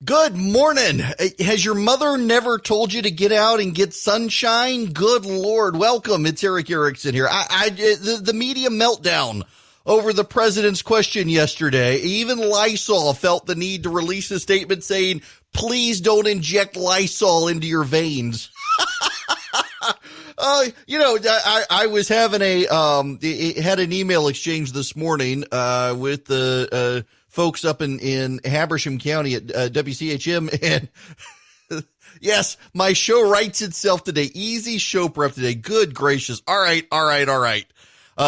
Good morning. Has your mother never told you to get out and get sunshine? Good Lord. Welcome. It's Eric Erickson here. The media meltdown over the president's question yesterday. Even Lysol felt the need to release a statement saying, please don't inject Lysol into your veins. I was having had an email exchange this morning, with the, folks up in Habersham County at WCHM, and yes, my show writes itself today. Easy show prep today. Good gracious. All right.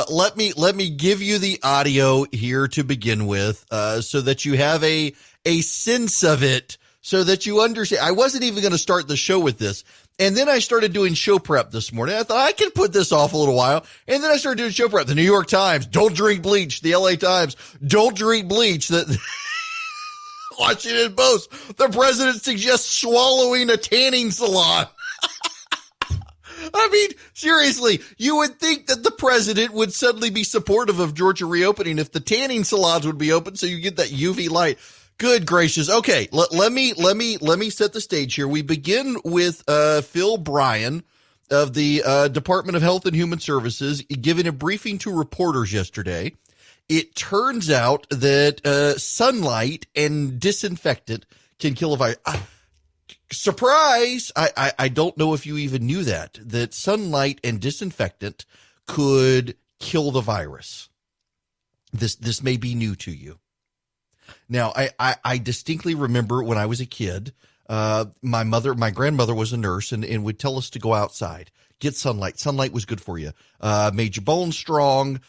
Let me give you the audio here to begin with, so that you have a sense of it, so that you understand. I wasn't even going to start the show with this. And then I started doing show prep this morning. I thought I can put this off a little while. And then I started doing show prep. The New York Times, don't drink bleach. The LA Times, don't drink bleach. The Washington Post, the president suggests swallowing a tanning salon. I mean, seriously, you would think that the president would suddenly be supportive of Georgia reopening if the tanning salons would be open so you get that UV light. Good gracious. Okay, let me set the stage here. We begin with Phil Bryan of the Department of Health and Human Services giving a briefing to reporters yesterday. It turns out that sunlight and disinfectant can kill a virus. Surprise! I don't know if you even knew that sunlight and disinfectant could kill the virus. This may be new to you. Now, I distinctly remember when I was a kid, my grandmother was a nurse and would tell us to go outside, get sunlight. Sunlight was good for you, made your bones strong,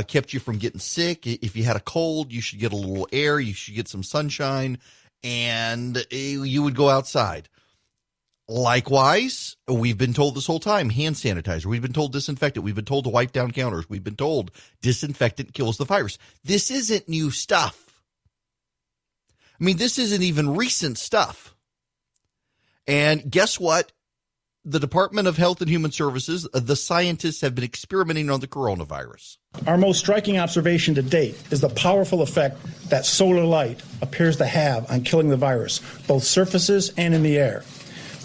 kept you from getting sick. If you had a cold, you should get a little air, you should get some sunshine, and you would go outside. Likewise, we've been told this whole time, hand sanitizer. We've been told disinfectant. We've been told to wipe down counters. We've been told disinfectant kills the virus. This isn't new stuff. I mean, this isn't even recent stuff. And guess what? The Department of Health and Human Services, the scientists have been experimenting on the coronavirus. Our most striking observation to date is the powerful effect that solar light appears to have on killing the virus, both surfaces and in the air.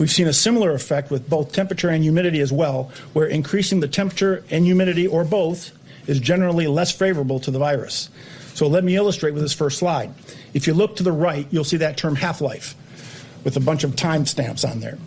We've seen a similar effect with both temperature and humidity as well, where increasing the temperature and humidity, or both, is generally less favorable to the virus. So let me illustrate with this first slide. If you look to the right, you'll see that term half-life with a bunch of time stamps on there.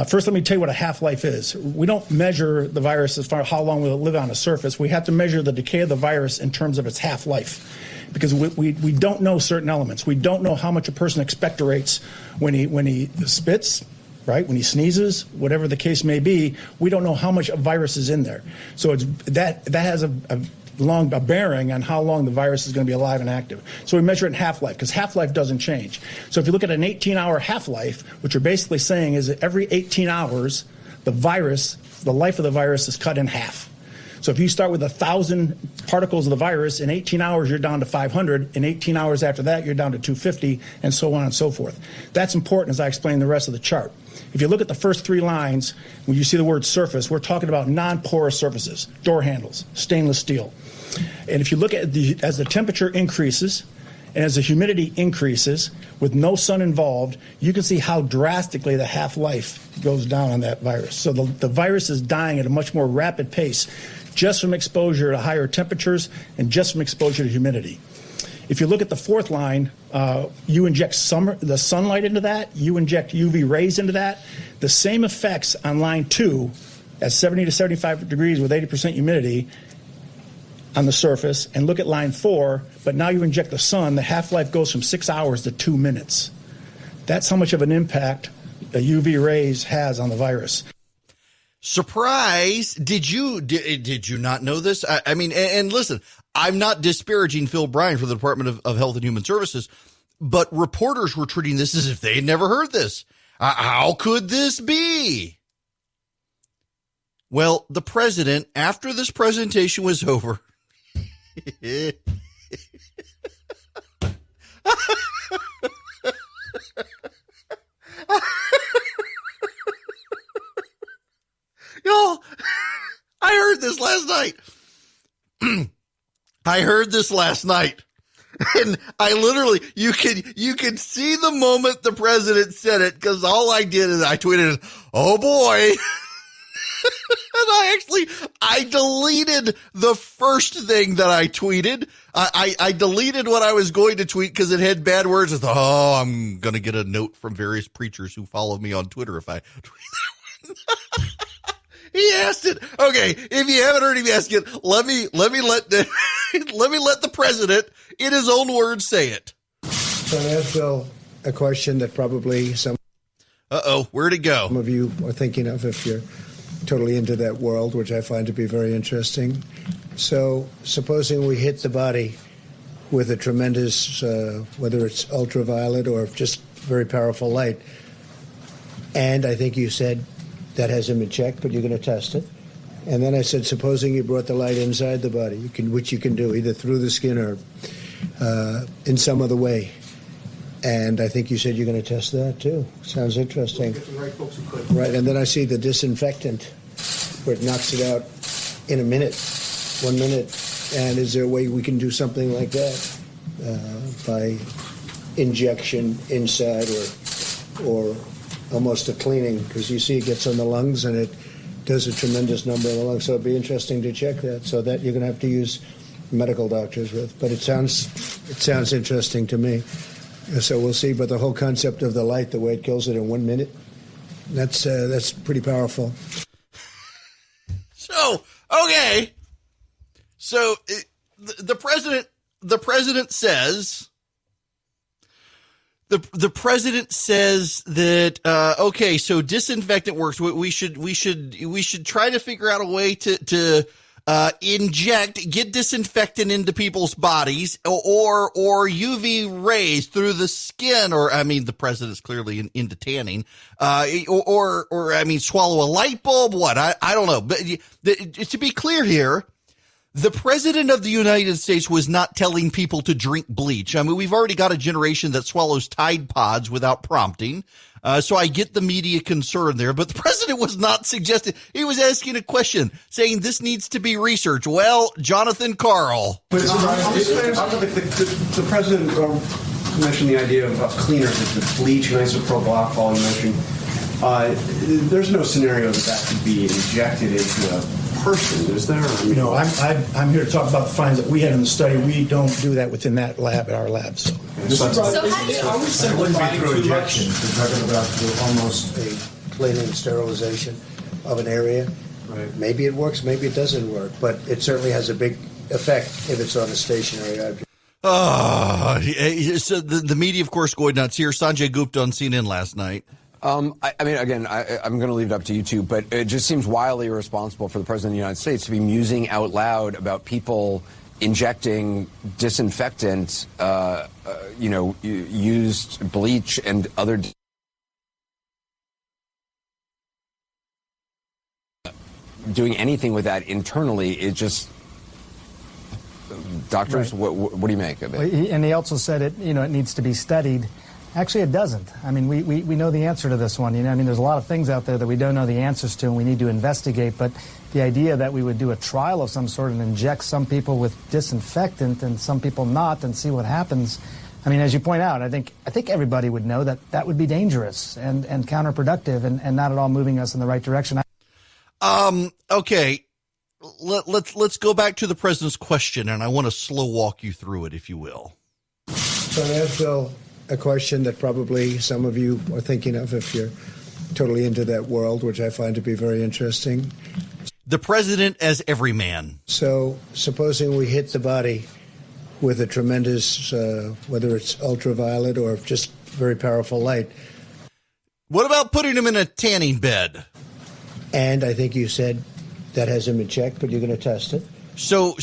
First, let me tell you what a half-life is. We don't measure the virus as far as how long will it live on a surface. We have to measure the decay of the virus in terms of its half-life, because we don't know certain elements. We don't know how much a person expectorates when he spits, right? When he sneezes, whatever the case may be, we don't know how much virus is in there. So that has a bearing on how long the virus is going to be alive and active. So we measure it in half-life, because half-life doesn't change. So if you look at an 18-hour half-life, what you're basically saying is that every 18 hours, the life of the virus is cut in half. So if you start with 1,000 particles of the virus, in 18 hours you're down to 500. In 18 hours after that, you're down to 250, and so on and so forth. That's important as I explain the rest of the chart. If you look at the first three lines, when you see the word surface, we're talking about non-porous surfaces, door handles, stainless steel. And if you look at as the temperature increases and as the humidity increases with no sun involved, you can see how drastically the half-life goes down on that virus. So the virus is dying at a much more rapid pace just from exposure to higher temperatures and just from exposure to humidity. If you look at the fourth line, you inject the sunlight into that, you inject UV rays into that. The same effects on line 2 at 70 to 75 degrees with 80% humidity on the surface, and look at line 4, but now you inject the sun, the half-life goes from 6 hours to 2 minutes. That's how much of an impact the UV rays has on the virus. Surprise! Did you not know this? I mean, and listen, I'm not disparaging Phil Bryan for the Department of Health and Human Services, but reporters were treating this as if they had never heard this. How could this be? Well, the president, after this presentation was over, y'all, I heard this last night. And I literally, you could see the moment the president said it, because all I did is I tweeted, "Oh boy." And I deleted the first thing that I tweeted. I deleted what I was going to tweet because it had bad words. I thought, oh, I'm going to get a note from various preachers who follow me on Twitter if I tweet that one. He asked it. Okay, if you haven't heard him ask it, let me let the president, in his own words, say it. So I asked Bill a question that probably some where'd it go? Some of you are thinking of if you're totally into that world, which I find to be very interesting. So supposing we hit the body with a tremendous, whether it's ultraviolet or just very powerful light, and I think you said that hasn't been checked, but you're going to test it. And then I said, supposing you brought the light inside the body, which you can do either through the skin or in some other way. And I think you said you're going to test that too. Sounds interesting. Get the right folks who could. Right, and then I see the disinfectant where it knocks it out in a minute, 1 minute. And is there a way we can do something like that by injection inside or almost a cleaning? Because you see it gets on the lungs and it does a tremendous number of the lungs. So it'd be interesting to check that. So that you're going to have to use medical doctors with. But it sounds interesting to me. So we'll see. But the whole concept of the light, the way it kills it in 1 minute, that's pretty powerful. So, okay. So the president says, the president says that, okay, so disinfectant works. We should try to figure out a way to get disinfectant into people's bodies or UV rays through the skin, or, I mean, the president's clearly into tanning, or swallow a light bulb. What? I don't know. But to be clear here, the president of the United States was not telling people to drink bleach. I mean, we've already got a generation that swallows Tide Pods without prompting. So I get the media concern there, but the president was not suggesting. He was asking a question, saying this needs to be researched. Well, Jonathan Karl. But the president mentioned the idea of cleaners, the bleach and isopropyl alcohol you mentioned. There's no scenario that could be injected into a person, is there? I mean, No, I'm here to talk about the findings that we had in the study. We don't do that within that lab, at our lab. So Are we simplifying through injection? We're talking about almost a cleaning sterilization of an area. Right. Maybe it works, maybe it doesn't work, but it certainly has a big effect if it's on a stationary object. So the media, of course, going nuts here. Sanjay Gupta on CNN last night. I'm going to leave it up to you two, but it just seems wildly irresponsible for the President of the United States to be musing out loud about people injecting disinfectant, used bleach and other. Doing anything with that internally, it just. Doctors, right. What do you make of it? And he also said it needs to be studied. Actually, it doesn't. I mean, we know the answer to this one. There's a lot of things out there that we don't know the answers to, and we need to investigate. But the idea that we would do a trial of some sort and inject some people with disinfectant and some people not and see what happens. I mean, as you point out, I think everybody would know that that would be dangerous and counterproductive and not at all moving us in the right direction. Okay. Let's go back to the president's question, and I want to slow walk you through it, if you will. So I asked Bill a question that probably some of you are thinking of if you're totally into that world, which I find to be very interesting. The president as every man. So supposing we hit the body with a tremendous, whether it's ultraviolet or just very powerful light. What about putting him in a tanning bed? And I think you said that hasn't been checked, but you're going to test it. So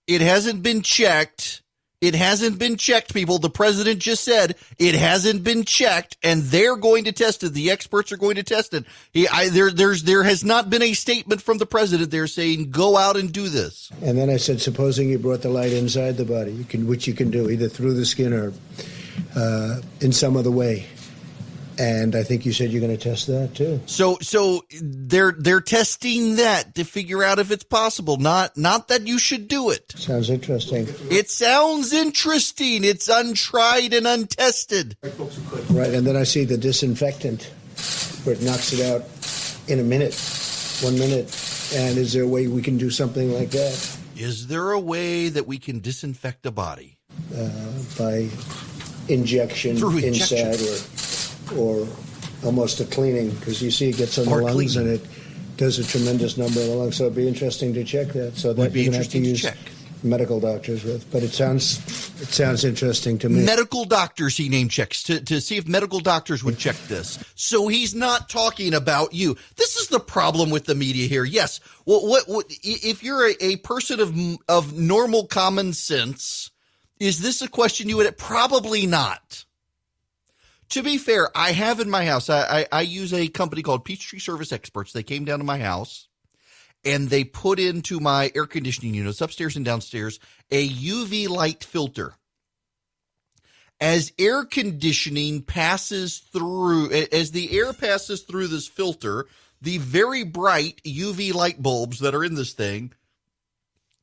it hasn't been checked. It hasn't been checked, people. The president just said it hasn't been checked, and they're going to test it. The experts are going to test it. There has not been a statement from the president there saying go out and do this. And then I said, supposing you brought the light inside the body, which you can do either through the skin or in some other way. And I think you said you're going to test that too. So they're testing that to figure out if it's possible. Not that you should do it. Sounds interesting. It sounds interesting. It's untried and untested. Right, and then I see the disinfectant where it knocks it out in a minute, 1 minute. And is there a way we can do something like that? Is there a way that we can disinfect a body? By injection Through injection. inside or almost a cleaning, because you see it gets on the Or lungs cleaning. and it does a tremendous number of the lungs. So it'd be interesting to check that. So that Would be you're going to have to interesting to use check. medical doctors with. But it sounds interesting to me. Medical doctors he name checks to see if medical doctors would check this. So he's not talking about you. This is the problem with the media here. Yes. Well, what if you're a person of normal common sense, is this a question you would probably not? To be fair, I have in my house, I use a company called Peachtree Service Experts. They came down to my house and they put into my air conditioning units upstairs and downstairs a UV light filter. As air conditioning passes through, as the air passes through this filter, the very bright UV light bulbs that are in this thing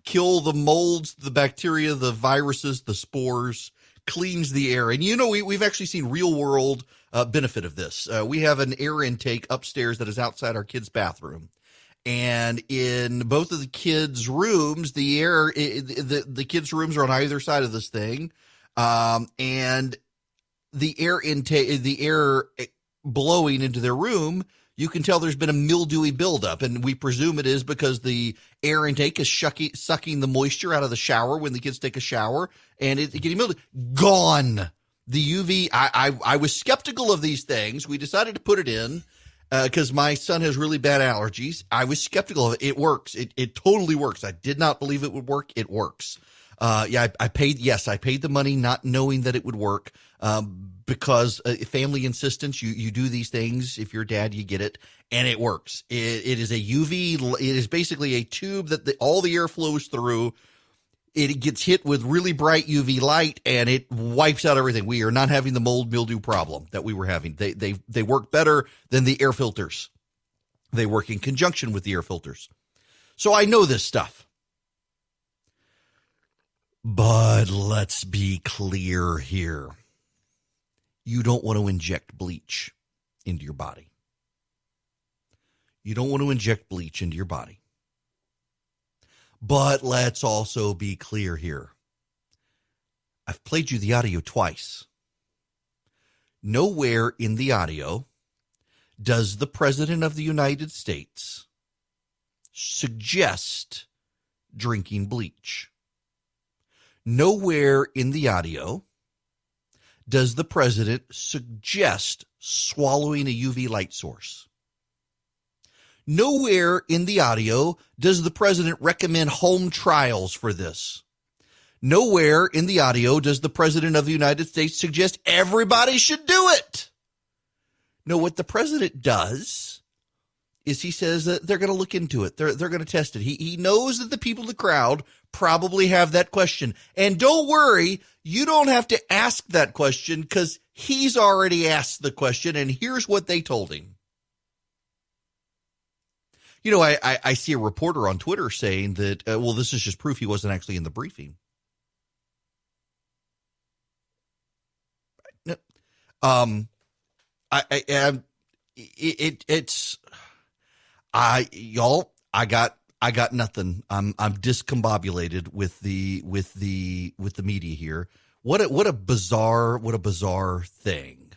kill the molds, the bacteria, the viruses, the spores, cleans the air. And, you know, we've actually seen real world benefit of this. We have an air intake upstairs that is outside our kids' bathroom. And in both of the kids' rooms, the kids' rooms are on either side of this thing. And the air blowing into their room, you can tell there's been a mildewy buildup, and we presume it is because the air intake is sucking the moisture out of the shower when the kids take a shower, and it's getting mildewy. Gone. The UV, I was skeptical of these things. We decided to put it in because my son has really bad allergies. I was skeptical of it. It works. It totally works. I did not believe it would work. It works. I paid the money not knowing that it would work, because family insistence, you do these things. If you're a dad, you get it, and it works. It is a UV, it is basically a tube that all the air flows through. It gets hit with really bright UV light and it wipes out everything. We are not having the mold mildew problem that we were having. They work better than the air filters. They work in conjunction with the air filters. So I know this stuff. But let's be clear here. You don't want to inject bleach into your body. You don't want to inject bleach into your body. But let's also be clear here. I've played you the audio twice. Nowhere in the audio does the President of the United States suggest drinking bleach. Nowhere in the audio does the president suggest swallowing a UV light source. Nowhere in the audio does the president recommend home trials for this. Nowhere in the audio does the President of the United States suggest everybody should do it. No, what the president does is he says that they're going to look into it. They're going to test it. He knows that the people in the crowd probably have that question. And don't worry, you don't have to ask that question because he's already asked the question, and here's what they told him. You know, I see a reporter on Twitter saying that, well, this is just proof he wasn't actually in the briefing. I got nothing. I'm discombobulated with the media here. What a bizarre thing.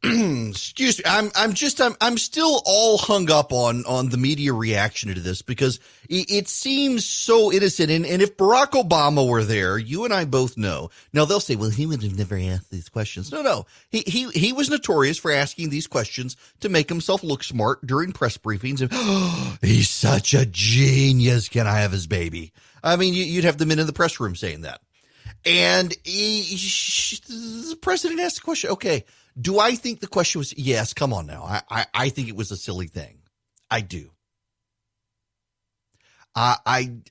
Excuse me. I'm still all hung up on the media reaction to this because it seems so innocent. And if Barack Obama were there, you and I both know. Now they'll say, well, he would have never asked these questions. No. He was notorious for asking these questions to make himself look smart during press briefings. And he's such a genius. Can I have his baby? I mean, you'd have the men in the press room saying that. And the president asked the question, okay, do I think the question was, yes, come on now. I think it was a silly thing. I do. I'm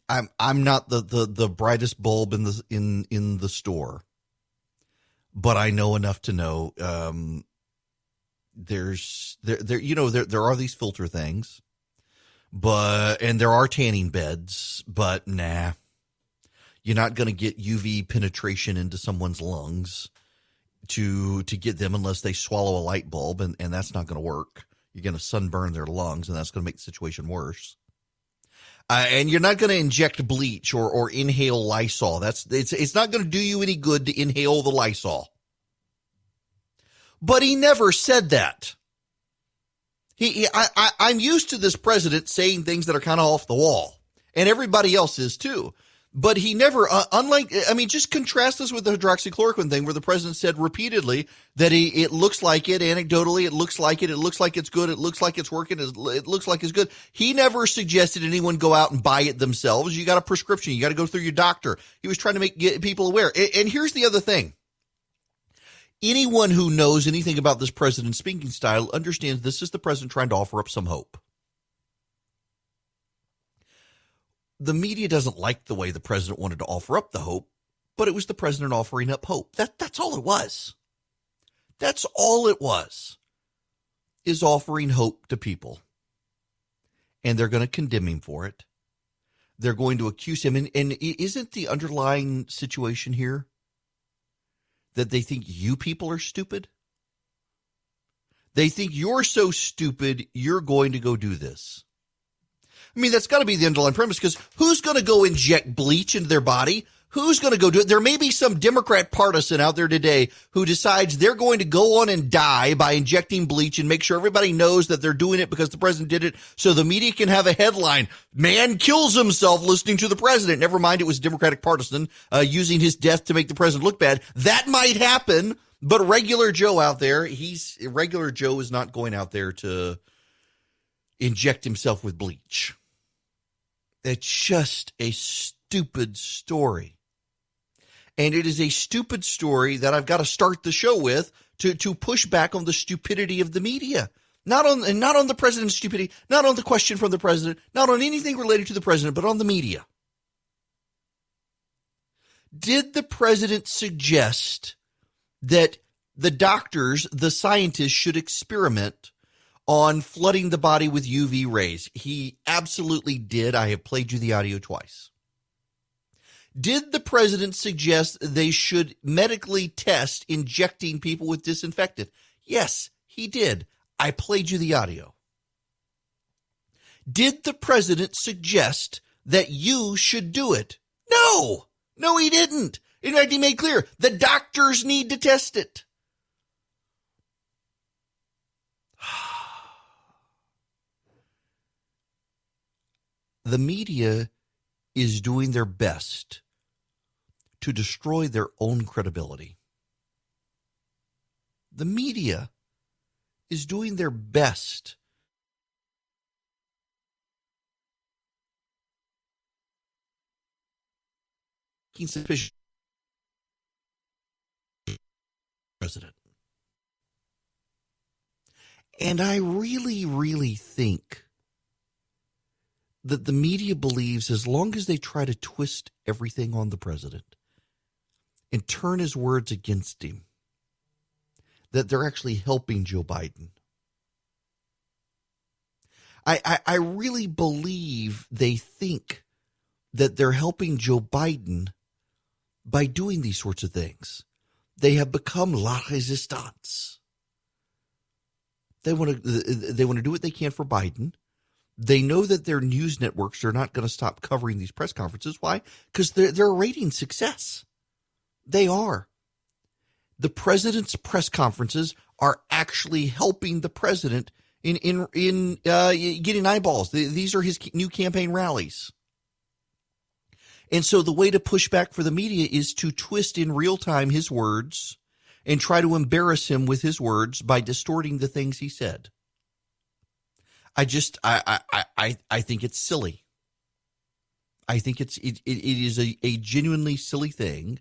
not the brightest bulb in the store, but I know enough to know, there are these filter things, and there are tanning beds, but nah, you're not going to get UV penetration into someone's lungs to get them unless they swallow a light bulb, and that's not going to work. You're going to sunburn their lungs, and that's going to make the situation worse. And you're not going to inject bleach or inhale Lysol. It's not going to do you any good to inhale the Lysol. But he never said that. I'm used to this president saying things that are kind of off the wall, and everybody else is too. But he never, just contrast this with the hydroxychloroquine thing where the president said repeatedly that it looks like it, anecdotally, it looks like it's good, it looks like it's working, it looks like it's good. He never suggested anyone go out and buy it themselves. You got a prescription, you got to go through your doctor. He was trying to get people aware. And here's the other thing. Anyone who knows anything about this president's speaking style understands this is the president trying to offer up some hope. The media doesn't like the way the president wanted to offer up the hope, but it was the president offering up hope. That's all it was. That's all it was, is offering hope to people. And they're going to condemn him for it. They're going to accuse him. And isn't the underlying situation here that they think you people are stupid? They think you're so stupid, you're going to go do this. I mean, that's got to be the underlying premise, because who's going to go inject bleach into their body? Who's going to go do it? There may be some Democrat partisan out there today who decides they're going to go on and die by injecting bleach and make sure everybody knows that they're doing it because the president did it, so the media can have a headline, "Man kills himself listening to the president." Never mind, it was Democratic partisan using his death to make the president look bad. That might happen, but regular Joe out there, regular Joe is not going out there to inject himself with bleach. It's just a stupid story. And it is a stupid story that I've got to start the show with to push back on the stupidity of the media. Not on the president's stupidity, not on the question from the president, not on anything related to the president, but on the media. Did the president suggest that the doctors, the scientists, should experiment on flooding the body with UV rays? He absolutely did. I have played you the audio twice. Did the president suggest they should medically test injecting people with disinfectant? Yes, he did. I played you the audio. Did the president suggest that you should do it? No, he didn't. In fact, he made clear the doctors need to test it. The media is doing their best to destroy their own credibility. The media is doing their best suspicion president. And I really, really think that the media believes as long as they try to twist everything on the president and turn his words against him, that they're actually helping Joe Biden. I really believe they think that they're helping Joe Biden by doing these sorts of things. They have become la resistance. They want to do what they can for Biden. They know that their news networks are not going to stop covering these press conferences. Why? Because they're a rating success. They are. The president's press conferences are actually helping the president in getting eyeballs. These are his new campaign rallies. And so the way to push back for the media is to twist in real time his words and try to embarrass him with his words by distorting the things he said. I think it's silly. I think it is a genuinely silly thing.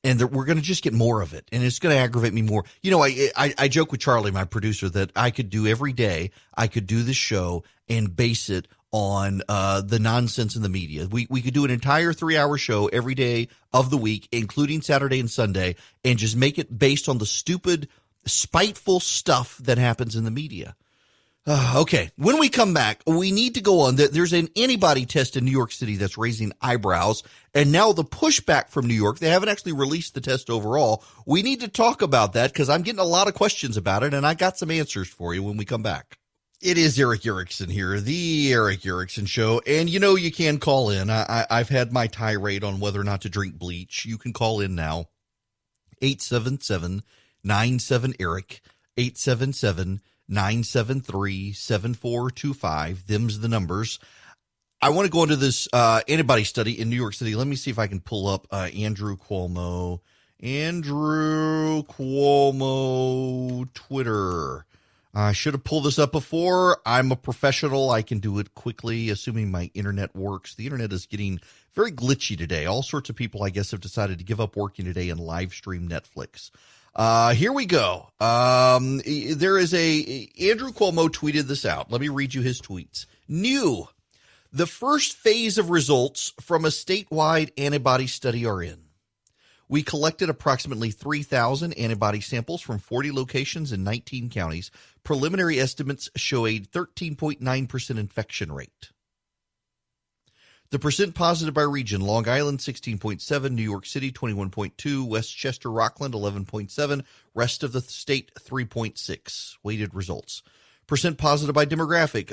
And we're going to just get more of it. And it's going to aggravate me more. You know, I joke with Charlie, my producer, that I could do every day, I could do this show and base it on the nonsense in the media. We could do an entire 3-hour show every day of the week, including Saturday and Sunday, and just make it based on the stupid spiteful stuff that happens in the media. Okay, when we come back, we need to go on. There's an antibody test in New York City that's raising eyebrows, and now the pushback from New York, they haven't actually released the test overall. We need to talk about that because I'm getting a lot of questions about it, and I got some answers for you when we come back. It is Eric Erickson here, the Eric Erickson Show, and you can call in. I've had my tirade on whether or not to drink bleach. You can call in now, 877-97-ERIC, 877-973-7425. Them's the numbers. I want to go into this antibody study in New York City. Let me see if I can pull up Andrew Cuomo. Andrew Cuomo Twitter. I should have pulled this up before. I'm a professional. I can do it quickly, assuming my internet works. The internet is getting very glitchy today. All sorts of people, I guess, have decided to give up working today and live stream Netflix. Here we go. There is Andrew Cuomo tweeted this out. Let me read you his tweets. New. The first phase of results from a statewide antibody study are in. We collected approximately 3,000 antibody samples from 40 locations in 19 counties. Preliminary estimates show a 13.9% infection rate. The percent positive by region: Long Island 16.7, New York City 21.2, Westchester Rockland 11.7, rest of the state 3.6. Weighted results. Percent positive by demographic: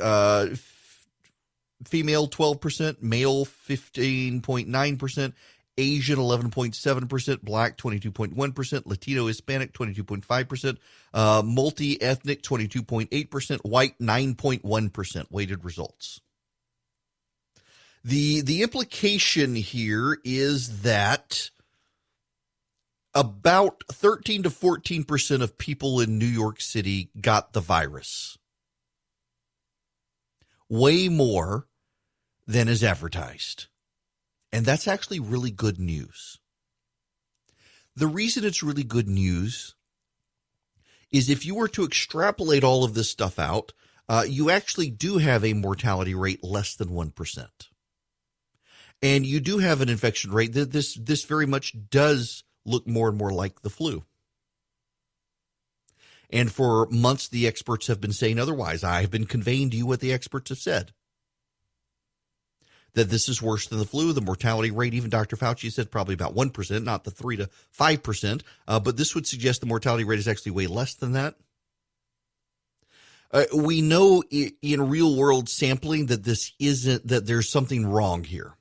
female 12%, male 15.9%, Asian 11.7%, Black 22.1%, Latino Hispanic 22.5%, multi-ethnic 22.8%, white 9.1%. Weighted results. The implication here is that about 13 to 14% of people in New York City got the virus. Way more than is advertised. And that's actually really good news. The reason it's really good news is if you were to extrapolate all of this stuff out, you actually do have a mortality rate less than 1%. And you do have an infection rate that this very much does look more and more like the flu. And for months, the experts have been saying otherwise. I have been conveying to you what the experts have said. That this is worse than the flu. The mortality rate, even Dr. Fauci said probably about 1%, not the 3 to 5%. But this would suggest the mortality rate is actually way less than that. We know in real world sampling that that there's something wrong here.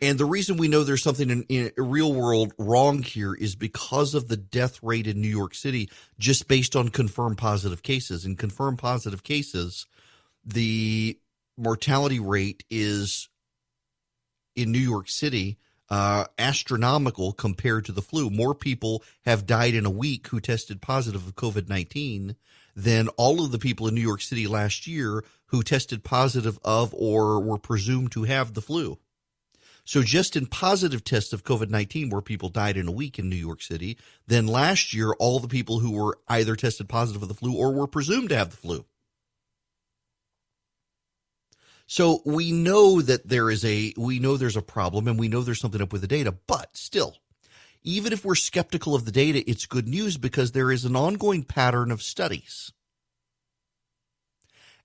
And the reason we know there's something in real world wrong here is because of the death rate in New York City, just based on confirmed positive cases. In confirmed positive cases, the mortality rate is in New York City astronomical compared to the flu. More people have died in a week who tested positive of COVID-19 than all of the people in New York City last year who tested positive of or were presumed to have the flu. So just in positive tests of COVID-19 where people died in a week in New York City, then last year all the people who were either tested positive of the flu or were presumed to have the flu. So we know that there's a problem, and we know there's something up with the data, but still, even if we're skeptical of the data, it's good news because there is an ongoing pattern of studies.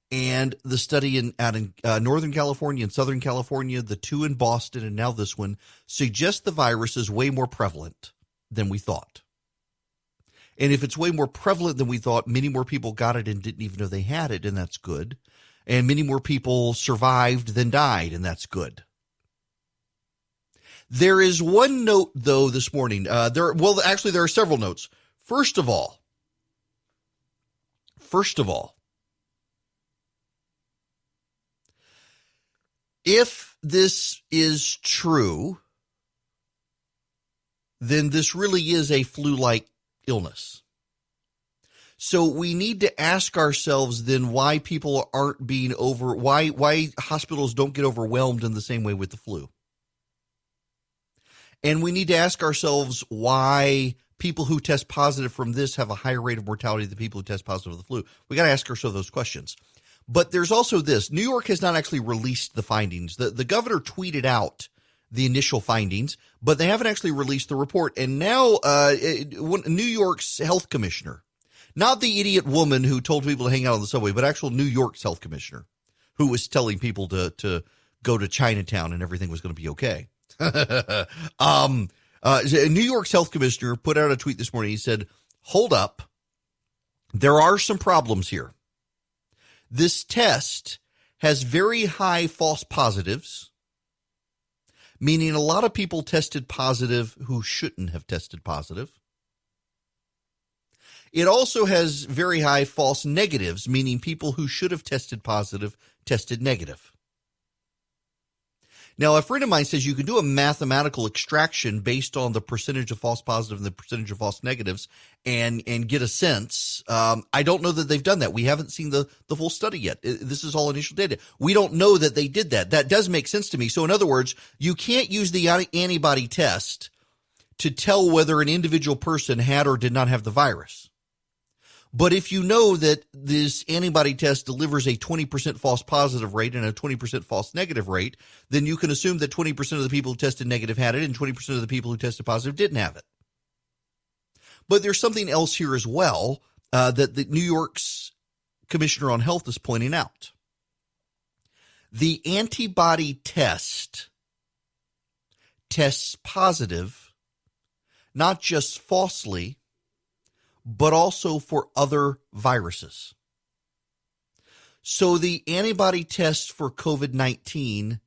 And the study out in Northern California and Southern California, the two in Boston, and now this one, suggest the virus is way more prevalent than we thought. And if it's way more prevalent than we thought, many more people got it and didn't even know they had it, and that's good. And many more people survived than died, and that's good. There is one note, though, this morning. There are several notes. First of all, if this is true, then this really is a flu-like illness. So we need to ask ourselves then why people aren't being why hospitals don't get overwhelmed in the same way with the flu. And we need to ask ourselves why people who test positive from this have a higher rate of mortality than people who test positive of the flu. We got to ask ourselves those questions. But there's also this. New York has not actually released the findings. The governor tweeted out the initial findings, but they haven't actually released the report. And now New York's health commissioner, not the idiot woman who told people to hang out on the subway, but actual New York's health commissioner who was telling people to go to Chinatown and everything was going to be okay. New York's health commissioner put out a tweet this morning. He said, hold up. There are some problems here. This test has very high false positives, meaning a lot of people tested positive who shouldn't have tested positive. It also has very high false negatives, meaning people who should have tested positive tested negative. Now, a friend of mine says you can do a mathematical extraction based on the percentage of false positive and the percentage of false negatives and get a sense. I don't know that they've done that. We haven't seen the full study yet. This is all initial data. We don't know that they did that. That does make sense to me. So in other words, you can't use the antibody test to tell whether an individual person had or did not have the virus. But if you know that this antibody test delivers a 20% false positive rate and a 20% false negative rate, then you can assume that 20% of the people who tested negative had it and 20% of the people who tested positive didn't have it. But there's something else here as well that the New York's Commissioner on Health is pointing out. The antibody test tests positive, not just falsely, but also for other viruses. So the antibody test for COVID-19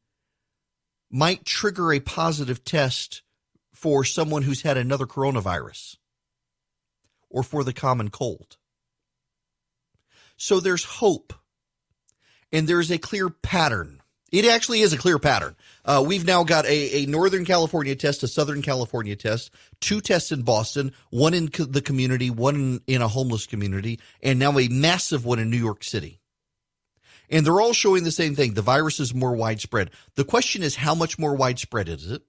might trigger a positive test for someone who's had another coronavirus or for the common cold. So there's hope, and there's a clear pattern. It actually is a clear pattern. We've now got a Northern California test, a Southern California test, 2 tests in Boston, 1 in the community, 1 in a homeless community, and now a massive one in New York City. And they're all showing the same thing. The virus is more widespread. The question is, how much more widespread is it?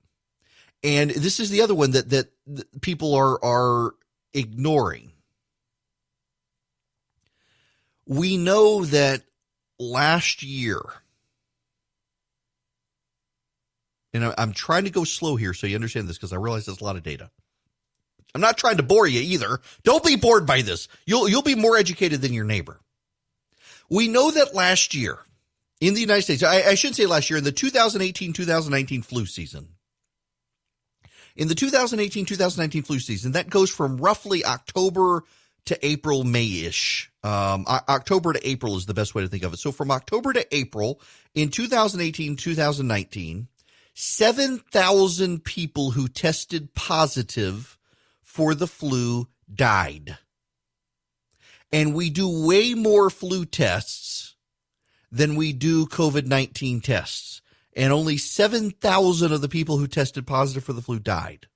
And this is the other one that people are ignoring. We know that last year, and I'm trying to go slow here so you understand this because I realize there's a lot of data. I'm not trying to bore you either. Don't be bored by this. You'll be more educated than your neighbor. We know that last year in the United States, I should say last year, in the 2018-2019 flu season, in the 2018-2019 flu season, that goes from roughly October to April, May-ish. October to April is the best way to think of it. So from October to April in 2018-2019, 7,000 people who tested positive for the flu died. And we do way more flu tests than we do COVID-19 tests. And only 7,000 of the people who tested positive for the flu died.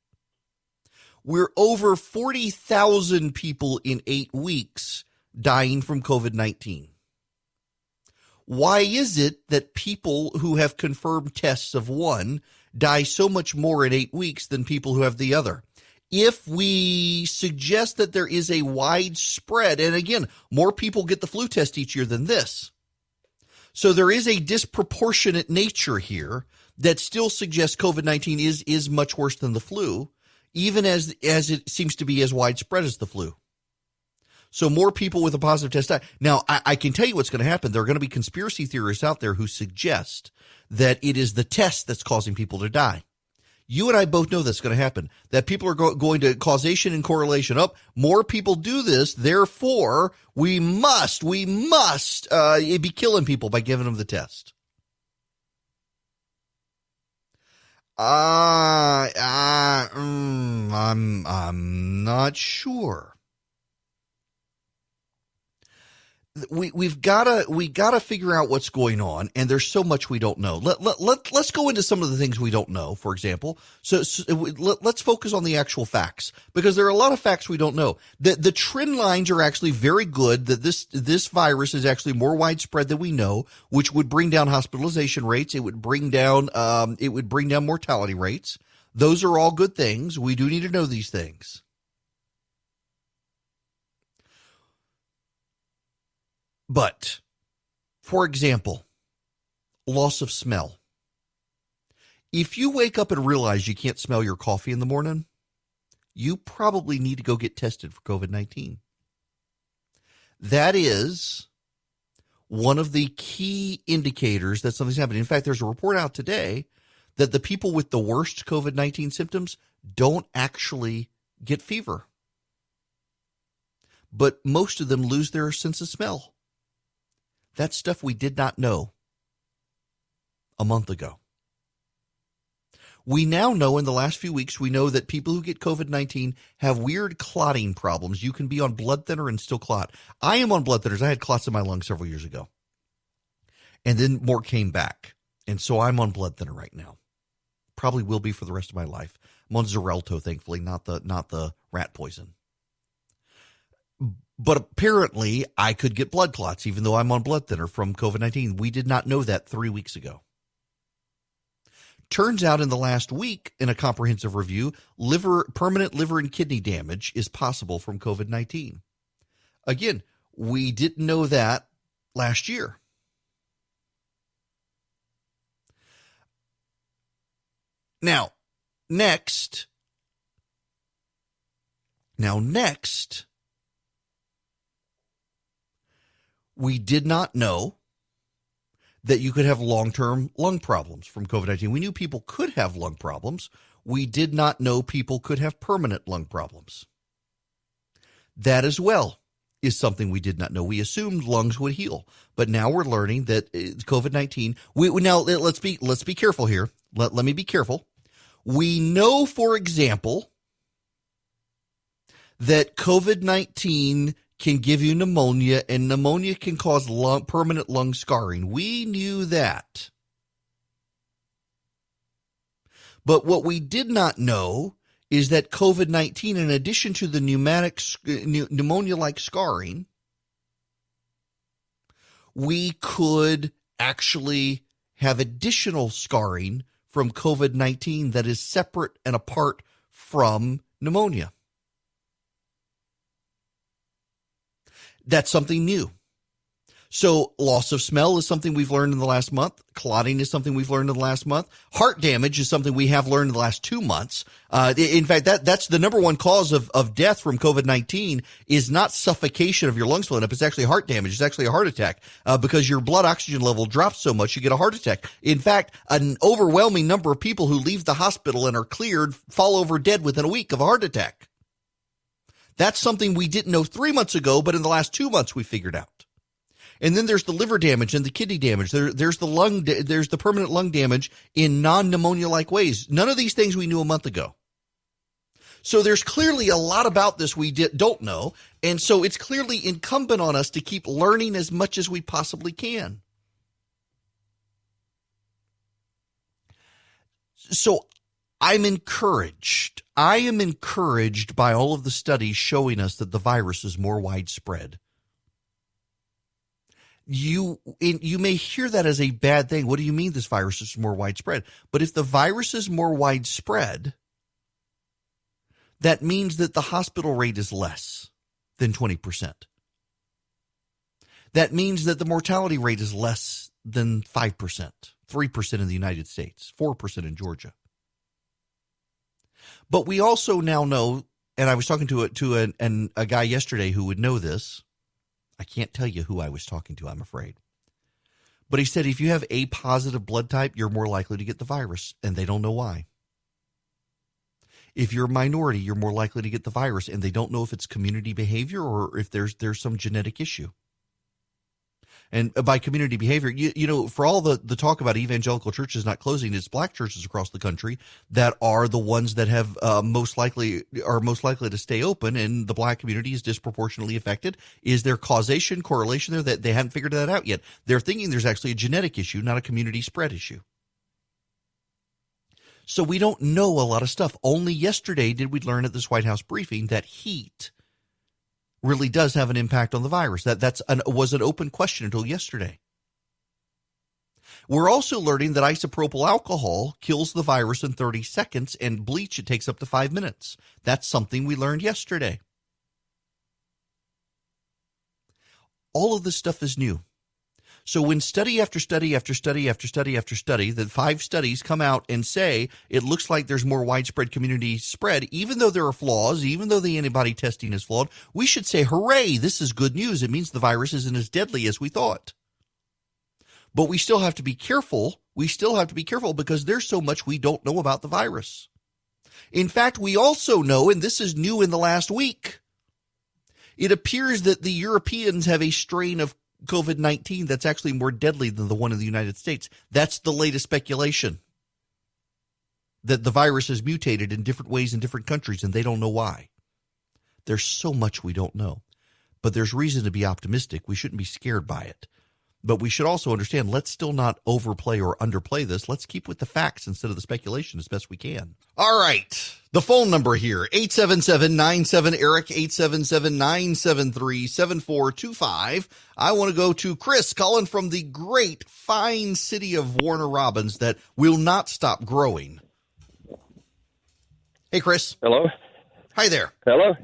We're over 40,000 people in 8 weeks dying from COVID-19. Why is it that people who have confirmed tests of one die so much more in 8 weeks than people who have the other? If we suggest that there is a widespread, and again, more people get the flu test each year than this. So there is a disproportionate nature here that still suggests COVID-19 is much worse than the flu, even as it seems to be as widespread as the flu. So more people with a positive test die. Now, I can tell you what's going to happen. There are going to be conspiracy theorists out there who suggest that it is the test that's causing people to die. You and I both know that's going to happen, that people are going to causation and correlation up. More people do this. Therefore, we must be killing people by giving them the test. I'm not sure. We've got to figure out what's going on, and there's so much we don't know. Let's go into some of the things we don't know. For example, so let's focus on the actual facts, because there are a lot of facts we don't know. The trend lines are actually very good. That this virus is actually more widespread than we know, which would bring down hospitalization rates. It would bring down mortality rates. Those are all good things. We do need to know these things. But, for example, loss of smell. If you wake up and realize you can't smell your coffee in the morning, you probably need to go get tested for COVID-19. That is one of the key indicators that something's happening. In fact, there's a report out today that the people with the worst COVID-19 symptoms don't actually get fever. But most of them lose their sense of smell. That's stuff we did not know a month ago. We now know in the last few weeks, we know that people who get COVID-19 have weird clotting problems. You can be on blood thinner and still clot. I am on blood thinners. I had clots in my lungs several years ago. And then more came back. And so I'm on blood thinner right now. Probably will be for the rest of my life. I'm on Xarelto, thankfully, not the rat poison. But apparently I could get blood clots even though I'm on blood thinner from COVID-19. We did not know that 3 weeks ago. Turns out in the last week, in a comprehensive review, permanent liver and kidney damage is possible from COVID-19. Again, we didn't know that last year. Now, next, we did not know that you could have long-term lung problems from COVID-19. We knew people could have lung problems. We did not know people could have permanent lung problems. That as well is something we did not know. We assumed lungs would heal, but now we're learning that COVID-19. Now let's be careful here. Let me be careful. We know, for example, that COVID-19 can give you pneumonia, and pneumonia can cause permanent lung scarring. We knew that. But what we did not know is that COVID-19, in addition to the pneumonia-like scarring, we could actually have additional scarring from COVID-19 that is separate and apart from pneumonia. That's something new. So loss of smell is something we've learned in the last month. Clotting is something we've learned in the last month. Heart damage is something we have learned in the last 2 months. In fact, that's the number one cause of death from COVID-19 is not suffocation of your lungs filling up. It's actually heart damage. It's actually a heart attack because your blood oxygen level drops so much you get a heart attack. In fact, an overwhelming number of people who leave the hospital and are cleared fall over dead within a week of a heart attack. That's something we didn't know 3 months ago, but in the last 2 months we figured out. And then there's the liver damage and the kidney damage. There's the permanent lung damage in non-pneumonia-like ways. None of these things we knew a month ago. So there's clearly a lot about this we don't know, and so it's clearly incumbent on us to keep learning as much as we possibly can. So I'm encouraged. I am encouraged by all of the studies showing us that the virus is more widespread. You may hear that as a bad thing. What do you mean this virus is more widespread? But if the virus is more widespread, that means that the hospital rate is less than 20%. That means that the mortality rate is less than 5%, 3% in the United States, 4% in Georgia. But we also now know, and I was talking to a guy yesterday who would know this. I can't tell you who I was talking to, I'm afraid. But he said if you have A positive blood type, you're more likely to get the virus, and they don't know why. If you're a minority, you're more likely to get the virus, and they don't know if it's community behavior or if there's some genetic issue. And by community behavior, you know, for all the talk about evangelical churches not closing, it's black churches across the country that are the ones that have most likely to stay open, and the black community is disproportionately affected. Is there correlation there that they haven't figured that out yet? They're thinking there's actually a genetic issue, not a community spread issue. So we don't know a lot of stuff. Only yesterday did we learn at this White House briefing that heat really does have an impact on the virus. That was an open question until yesterday. We're also learning that isopropyl alcohol kills the virus in 30 seconds, and bleach it takes up to 5 minutes. That's something we learned yesterday. All of this stuff is new. So when study after study after study after study after study, the 5 studies come out and say it looks like there's more widespread community spread, even though there are flaws, even though the antibody testing is flawed, we should say, hooray, this is good news. It means the virus isn't as deadly as we thought. But we still have to be careful. We still have to be careful because there's so much we don't know about the virus. In fact, we also know, and this is new in the last week, it appears that the Europeans have a strain of COVID-19 that's actually more deadly than the one in the United States. That's the latest speculation, that the virus has mutated in different ways in different countries, and they don't know why. There's so much we don't know, but there's reason to be optimistic. We shouldn't be scared by it. But we should also understand, let's still not overplay or underplay this. Let's keep with the facts instead of the speculation as best we can. All right. The phone number here, 877-97-ERIC, 877-973-7425. I want to go to Chris calling from the great, fine city of Warner Robins that will not stop growing. Hey, Chris. Hello? Hi there. Hello?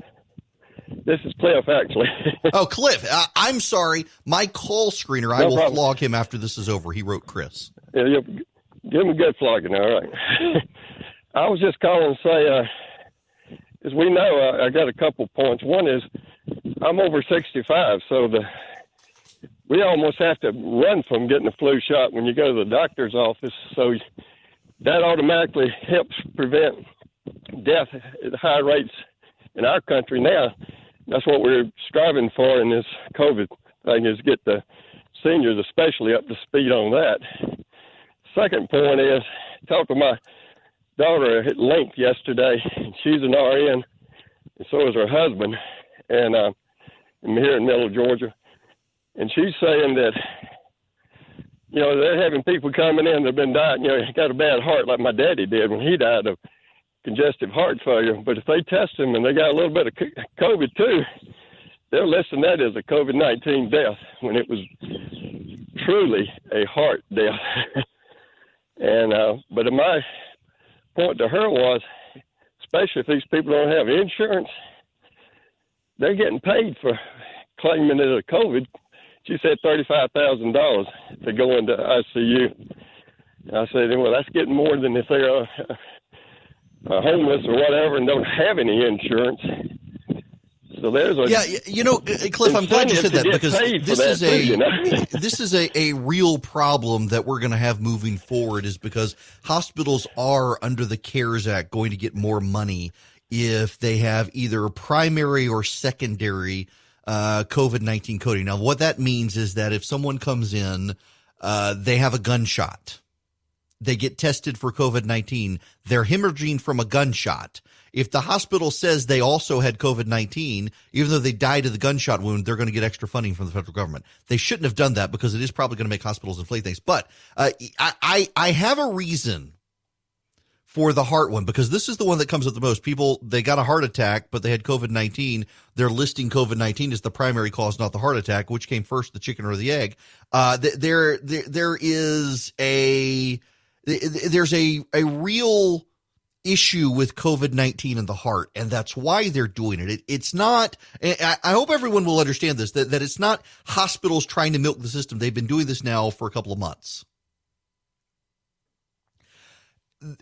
This is Cliff, actually. Oh, Cliff. I'm sorry. My call screener, I will problem. flog him after this is over. He wrote Chris. Yeah, give him a good flogging, all right. I was just calling to say, as we know, I got a couple points. One is I'm over 65, so we almost have to run from getting a flu shot when you go to the doctor's office. So that automatically helps prevent death at high rates in our country now. That's what we're striving for in this COVID thing, is get the seniors especially up to speed on that. Second point is, talked to my daughter at length yesterday. She's an RN, and so is her husband, and I'm here in Middle Georgia. And she's saying that, they're having people coming in that have been dying, got a bad heart like my daddy did when he died of congestive heart failure. But if they test them and they got a little bit of COVID too, they're listing that as a COVID-19 death when it was truly a heart death. And but my point to her was, especially if these people don't have insurance, they're getting paid for claiming it as COVID. She said $35,000 to go into ICU. I said, well, that's getting more than if they're homeless or whatever and don't have any insurance. So there's a Cliff, I'm glad you said that, because this is a real problem that we're going to have moving forward, is because hospitals are, under the CARES Act, going to get more money if they have either primary or secondary COVID-19 coding. Now, what that means is that if someone comes in, they have a gunshot, they get tested for COVID-19, they're hemorrhaging from a gunshot. If the hospital says they also had COVID-19, even though they died of the gunshot wound, they're going to get extra funding from the federal government. They shouldn't have done that, because it is probably going to make hospitals inflate things. But I have a reason for the heart one, because this is the one that comes up the most. People, they got a heart attack, but they had COVID-19. They're listing COVID-19 as the primary cause, not the heart attack. Which came first, the chicken or the egg? There's a real issue with COVID-19 and the heart, and that's why they're doing it. It's not, I hope everyone will understand this, that it's not hospitals trying to milk the system. They've been doing this now for a couple of months.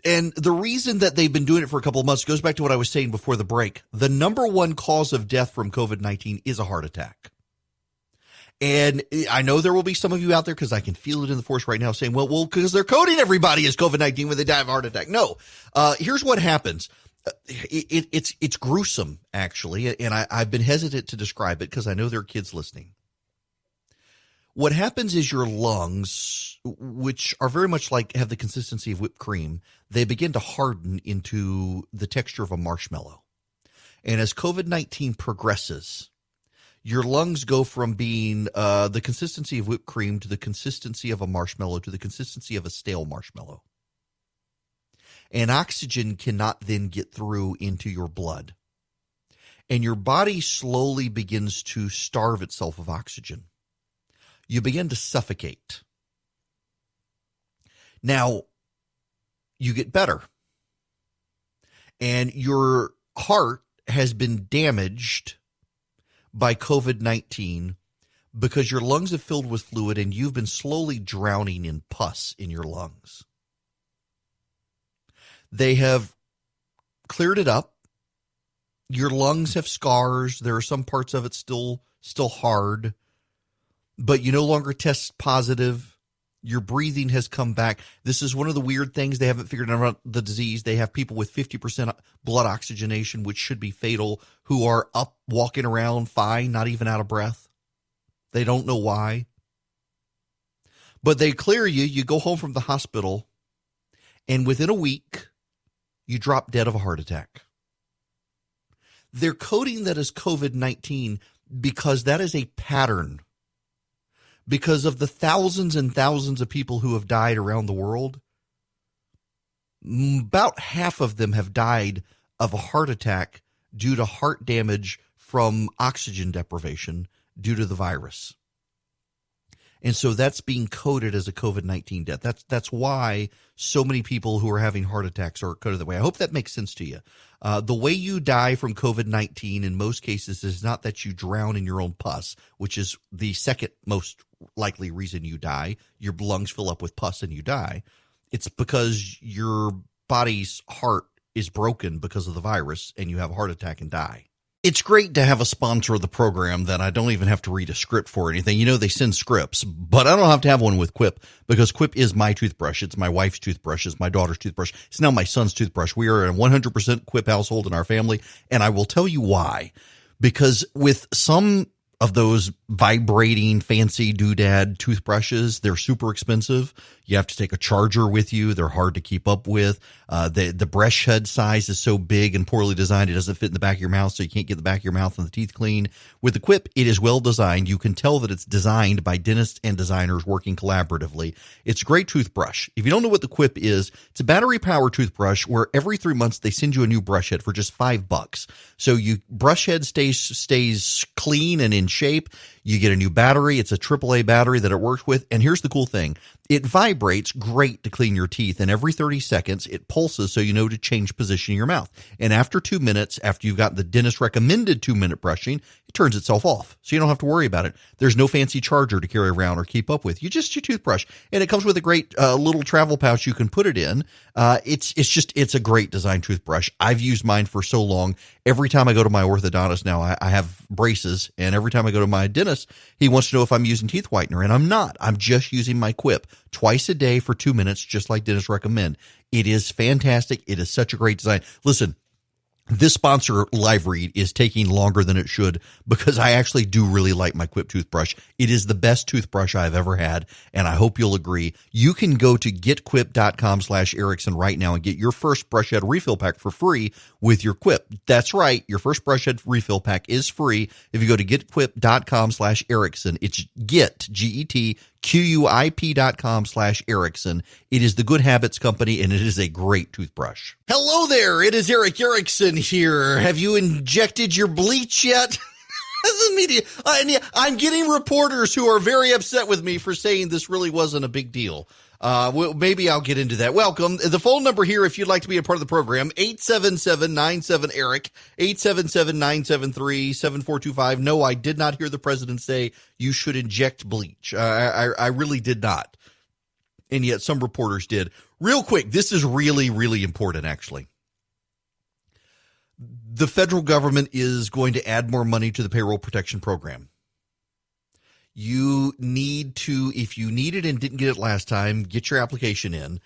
And the reason that they've been doing it for a couple of months goes back to what I was saying before the break. The number one cause of death from COVID-19 is a heart attack. And I know there will be some of you out there, because I can feel it in the force right now, saying, well, because they're coding everybody as COVID-19 when they die of a heart attack. No, here's what happens. It's gruesome, actually, and I've been hesitant to describe it because I know there are kids listening. What happens is your lungs, which are very much like, have the consistency of whipped cream, they begin to harden into the texture of a marshmallow. And as COVID-19 progresses, your lungs go from being the consistency of whipped cream to the consistency of a marshmallow to the consistency of a stale marshmallow. And oxygen cannot then get through into your blood. And your body slowly begins to starve itself of oxygen. You begin to suffocate. Now, you get better. And your heart has been damaged by COVID-19, because your lungs have filled with fluid and you've been slowly drowning in pus in your lungs. They have cleared it up. Your lungs have scars. There are some parts of it still hard, but you no longer test positive. Your breathing has come back. This is one of the weird things. They haven't figured out the disease. They have people with 50% blood oxygenation, which should be fatal, who are up walking around fine, not even out of breath. They don't know why. But they clear you. You go home from the hospital, and within a week, you drop dead of a heart attack. They're coding that as COVID-19 because that is a pattern. Because of the thousands and thousands of people who have died around the world, about half of them have died of a heart attack due to heart damage from oxygen deprivation due to the virus. And so that's being coded as a COVID-19 death. That's why so many people who are having heart attacks are coded that way. I hope that makes sense to you. The way you die from COVID-19 in most cases is not that you drown in your own pus, which is the second most likely reason you die. Your lungs fill up with pus and you die. It's because your body's heart is broken because of the virus and you have a heart attack and die. It's great to have a sponsor of the program that I don't even have to read a script for or anything. You know, they send scripts, but I don't have to have one with Quip because Quip is my toothbrush. It's my wife's toothbrush. It's my daughter's toothbrush. It's now my son's toothbrush. We are a 100% Quip household in our family, and I will tell you why. Because with some of those vibrating fancy doodad toothbrushes, they're super expensive. You have to take a charger with you. They're hard to keep up with. The brush head size is so big and poorly designed, it doesn't fit in the back of your mouth, so you can't get the back of your mouth and the teeth clean. With the Quip, it is well designed. You can tell that it's designed by dentists and designers working collaboratively. It's a great toothbrush. If you don't know what the Quip is, it's a battery-powered toothbrush where every 3 months they send you a new brush head for just $5. So you brush head stays clean and in shape. You get a new battery. It's a AAA battery that it works with. And here's the cool thing. It vibrates great to clean your teeth, and every 30 seconds it pulses so you know to change position in your mouth. And after 2 minutes, after you've got the dentist recommended 2-minute brushing, it turns itself off. So you don't have to worry about it. There's no fancy charger to carry around or keep up with. You just your toothbrush. And it comes with a great little travel pouch you can put it in. It's a great design toothbrush. I've used mine for so long. Every time I go to my orthodontist now, I have braces, and every time I go to my dentist, he wants to know if I'm using teeth whitener, and I'm not. I'm just using my Quip twice a day for 2 minutes, just like dentists recommend. It is fantastic. It is such a great design. Listen, this sponsor live read is taking longer than it should because I actually do really like my Quip toothbrush. It is the best toothbrush I've ever had, and I hope you'll agree. You can go to getquip.com/Erickson right now and get your first brush head refill pack for free with your Quip. That's right. Your first brush head refill pack is free if you go to getquip.com/Erickson. It's GetQuip.com/Erickson. It is the Good Habits Company, and it is a great toothbrush. Hello there. It is Eric Erickson here. Have you injected your bleach yet? The media. I'm getting reporters who are very upset with me for saying this really wasn't a big deal. Well, maybe I'll get into that. Welcome. The phone number here, if you'd like to be a part of the program, 877-97-ERIC, 877-973-7425. No, I did not hear the president say you should inject bleach. I really did not. And yet some reporters did. Real quick, this is really, really important, actually. The federal government is going to add more money to the payroll protection program. You need to, if you need it and didn't get it last time, get your application in.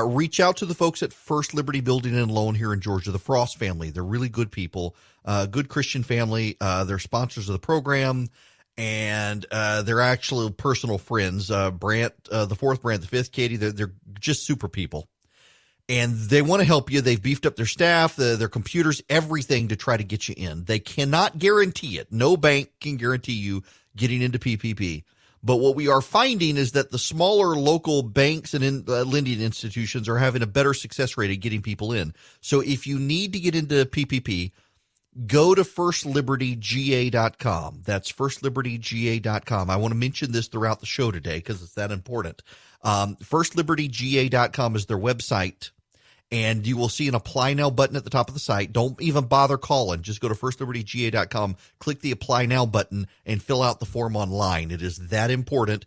Reach out to the folks at First Liberty Building and Loan here in Georgia, the Frost family. They're really good people, good Christian family. They're sponsors of the program, and they're actually personal friends. Brant, the fourth, Brant, the fifth, Katie, they're just super people. And they want to help you. They've beefed up their staff, their computers, everything to try to get you in. They cannot guarantee it. No bank can guarantee you getting into PPP. But what we are finding is that the smaller local banks and lending institutions are having a better success rate at getting people in. So if you need to get into PPP, go to firstlibertyga.com. That's firstlibertyga.com. I want to mention this throughout the show today because it's that important. Firstlibertyga.com is their website. and you will see an Apply Now button at the top of the site. Don't even bother calling. Just go to firstlibertyga.com, click the Apply Now button, and fill out the form online. It is that important.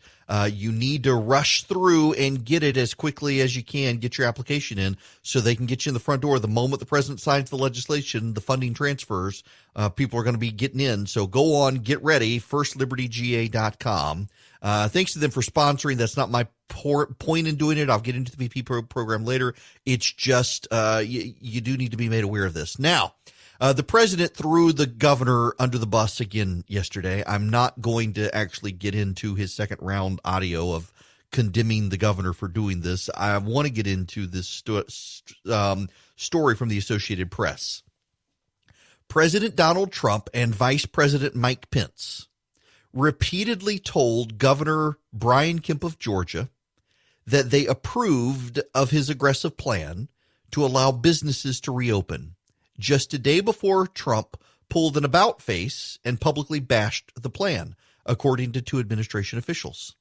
You need to rush through and get it as quickly as you can. Get your application in so they can get you in the front door. The moment the president signs the legislation, the funding transfers, people are going to be getting in. So go on, get ready, firstlibertyga.com. Thanks to them for sponsoring. That's not my point in doing it. I'll get into the VP program later. It's just you do need to be made aware of this. Now, the president threw the governor under the bus again yesterday. I'm not going to actually get into his second round audio of condemning the governor for doing this. I want to get into this story from the Associated Press. President Donald Trump and Vice President Mike Pence repeatedly told Governor Brian Kemp of Georgia that they approved of his aggressive plan to allow businesses to reopen, just a day before Trump pulled an about-face and publicly bashed the plan, according to two administration officials.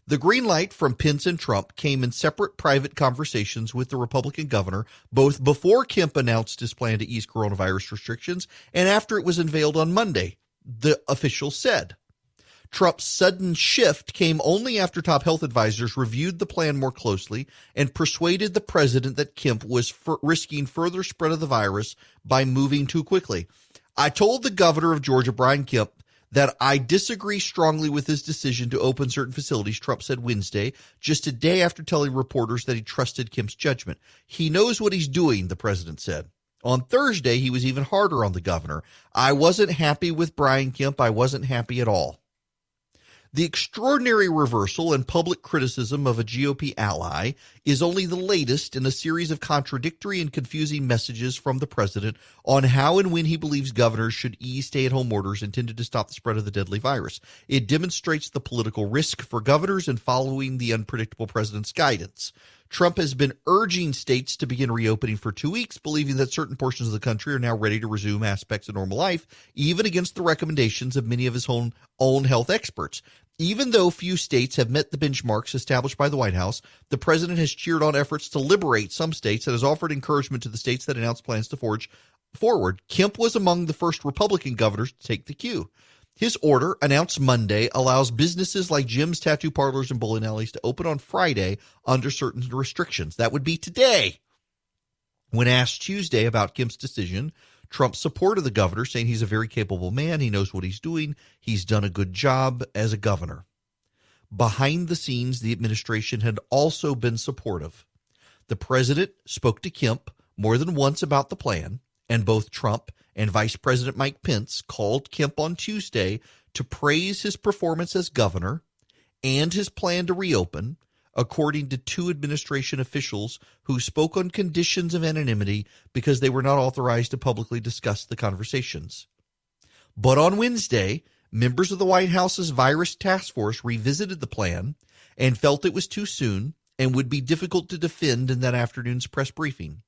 The green light from Pence and Trump came in separate private conversations with the Republican governor, both before Kemp announced his plan to ease coronavirus restrictions and after it was unveiled on Monday, the officials said. Trump's sudden shift came only after top health advisors reviewed the plan more closely and persuaded the president that Kemp was risking further spread of the virus by moving too quickly. I told the governor of Georgia, Brian Kemp, that I disagree strongly with his decision to open certain facilities, Trump said Wednesday, just a day after telling reporters that he trusted Kemp's judgment. He knows what he's doing, the president said. On Thursday, he was even harder on the governor. I wasn't happy with Brian Kemp. I wasn't happy at all. The extraordinary reversal and public criticism of a GOP ally is only the latest in a series of contradictory and confusing messages from the president on how and when he believes governors should ease stay-at-home orders intended to stop the spread of the deadly virus. It demonstrates the political risk for governors in following the unpredictable president's guidance. Trump has been urging states to begin reopening for 2 weeks, believing that certain portions of the country are now ready to resume aspects of normal life, even against the recommendations of many of his own health experts. Even though few states have met the benchmarks established by the White House, the president has cheered on efforts to liberate some states and has offered encouragement to the states that announced plans to forge forward. Kemp was among the first Republican governors to take the cue. His order, announced Monday, allows businesses like gyms, tattoo parlors, and bowling alleys to open on Friday under certain restrictions. That would be today. When asked Tuesday about Kemp's decision, Trump supported the governor, saying he's a very capable man. He knows what he's doing. He's done a good job as a governor. Behind the scenes, the administration had also been supportive. The president spoke to Kemp more than once about the plan, and both Trump and Vice President Mike Pence called Kemp on Tuesday to praise his performance as governor and his plan to reopen, according to two administration officials who spoke on conditions of anonymity because they were not authorized to publicly discuss the conversations. But on Wednesday, members of the White House's virus task force revisited the plan and felt it was too soon and would be difficult to defend in that afternoon's press briefing.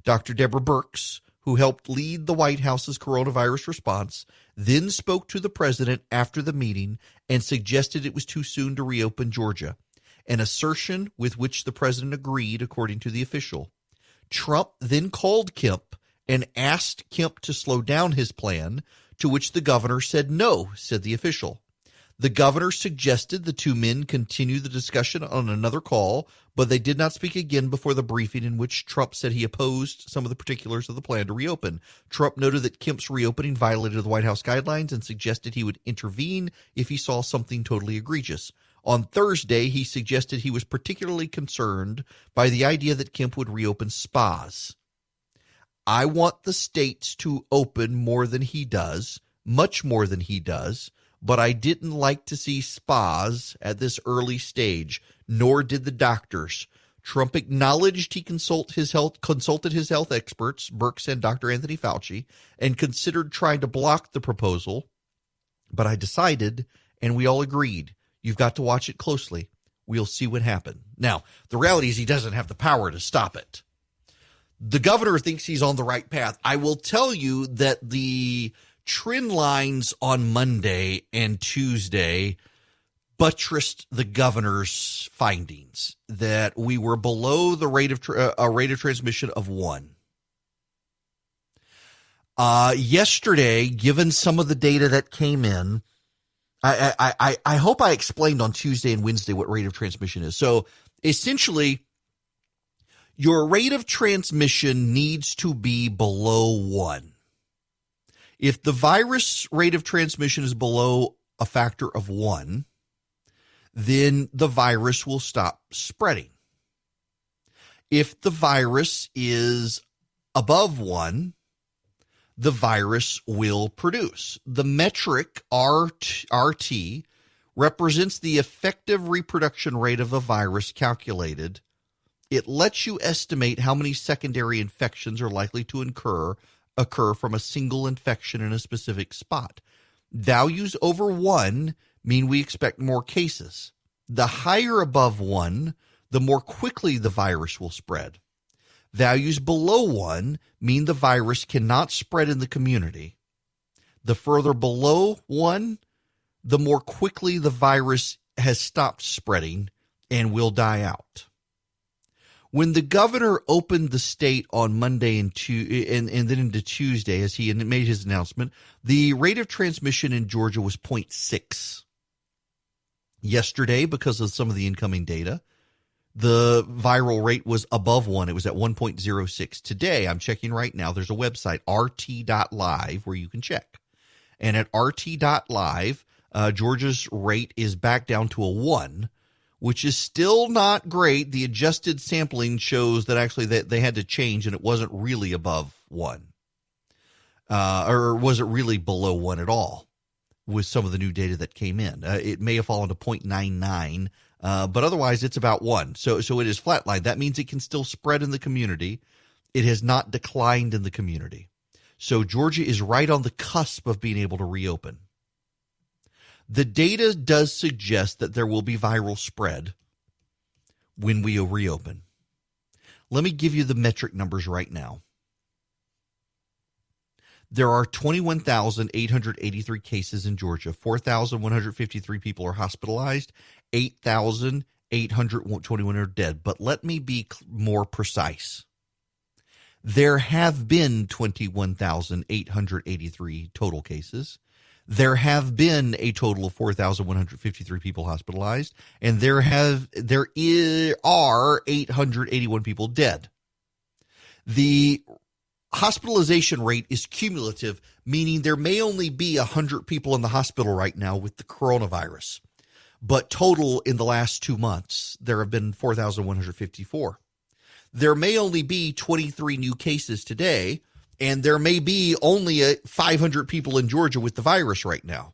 Dr. Deborah Birx, who helped lead the White House's coronavirus response, then spoke to the president after the meeting and suggested it was too soon to reopen Georgia, an assertion with which the president agreed, according to the official. Trump then called Kemp and asked Kemp to slow down his plan, to which the governor said no, said the official. The governor suggested the two men continue the discussion on another call, but they did not speak again before the briefing in which Trump said he opposed some of the particulars of the plan to reopen. Trump noted that Kemp's reopening violated the White House guidelines and suggested he would intervene if he saw something totally egregious. On Thursday, he suggested he was particularly concerned by the idea that Kemp would reopen spas. I want the states to open more than he does, much more than he does, but I didn't like to see spas at this early stage, nor did the doctors. Trump acknowledged he consulted his health experts, Birx and Dr. Anthony Fauci, and considered trying to block the proposal. But I decided, and we all agreed, you've got to watch it closely. We'll see what happens. Now, the reality is he doesn't have the power to stop it. The governor thinks he's on the right path. I will tell you that the trend lines on Monday and Tuesday buttressed the governor's findings that we were below the rate of transmission of 1. Yesterday, given some of the data that came in, I hope I explained on Tuesday and Wednesday what rate of transmission is. So essentially, your rate of transmission needs to be below 1. If the virus rate of transmission is below a factor of 1, then the virus will stop spreading. If the virus is above 1, the virus will produce. The metric RT represents the effective reproduction rate of a virus calculated. It lets you estimate how many secondary infections are likely to occur from a single infection in a specific spot. Values over 1 mean we expect more cases. The higher above 1, the more quickly the virus will spread. Values below 1 mean the virus cannot spread in the community. The further below 1, the more quickly the virus has stopped spreading and will die out. When the governor opened the state on Monday and then into Tuesday, as he made his announcement, the rate of transmission in Georgia was 0.6. Yesterday, because of some of the incoming data, the viral rate was above 1. It was at 1.06. Today, I'm checking right now, there's a website, rt.live, where you can check. And at rt.live, Georgia's rate is back down to a 1, which is still not great. The adjusted sampling shows that actually they had to change, and it wasn't really above 1. Or was it really below 1 at all with some of the new data that came in? It may have fallen to 0.99, but otherwise it's about 1. So it is flatlined. That means it can still spread in the community. It has not declined in the community. So Georgia is right on the cusp of being able to reopen. The data does suggest that there will be viral spread when we reopen. Let me give you the metric numbers right now. There are 21,883 cases in Georgia. 4,153 people are hospitalized. 8,821 are dead. But let me be more precise. There have been 21,883 total cases. There have been a total of 4,153 people hospitalized, and there are 881 people dead. The hospitalization rate is cumulative, meaning there may only be 100 people in the hospital right now with the coronavirus. But total in the last 2 months, there have been 4,154. There may only be 23 new cases today, and there may be only 500 people in Georgia with the virus right now.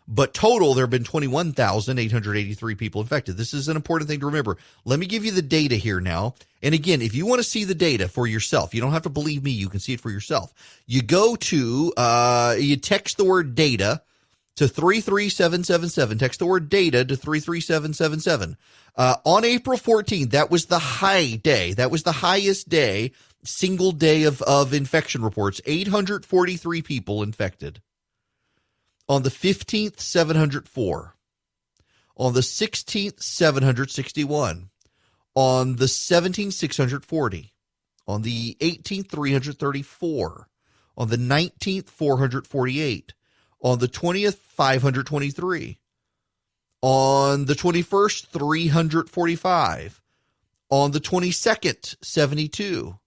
But total, there have been 21,883 people infected. This is an important thing to remember. Let me give you the data here now. And again, if you want to see the data for yourself, you don't have to believe me. You can see it for yourself. You go to, you text the word data to 33777. Text the word data to 33777. On April 14th, that was the high day. That was the highest day, single day of infection reports. 843 people infected. On the 15th, 704. On the 16th, 761. On the 17th, 640. On the 18th, 334. On the 19th, 448. On the 20th, 523. On the 21st, 345. On the 22nd, 72.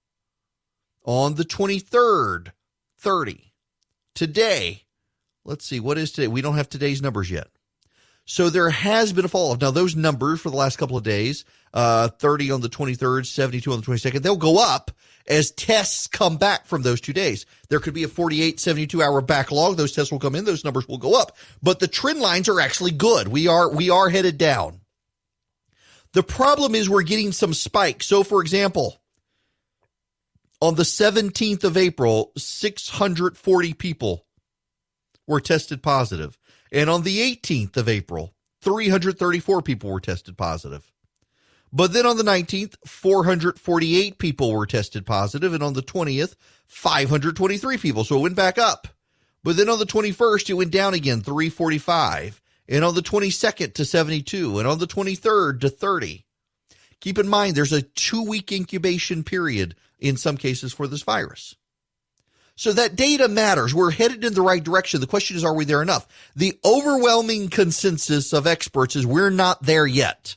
On the 23rd, 30. Today, let's see, what is today? We don't have today's numbers yet. So there has been a fall off. Now, those numbers for the last couple of days, 30 on the 23rd, 72 on the 22nd, they'll go up as tests come back from those 2 days. There could be a 48, 72-hour backlog. Those tests will come in. Those numbers will go up. But the trend lines are actually good. We are headed down. The problem is we're getting some spikes. So, for example, on the 17th of April, 640 people were tested positive. And on the 18th of April, 334 people were tested positive. But then on the 19th, 448 people were tested positive. And on the 20th, 523 people. So it went back up. But then on the 21st, it went down again, 345. and on the 22nd to 72, and on the 23rd to 30. Keep in mind, there's a 2-week incubation period in some cases for this virus. So that data matters. We're headed in the right direction. The question is, are we there enough? The overwhelming consensus of experts is we're not there yet.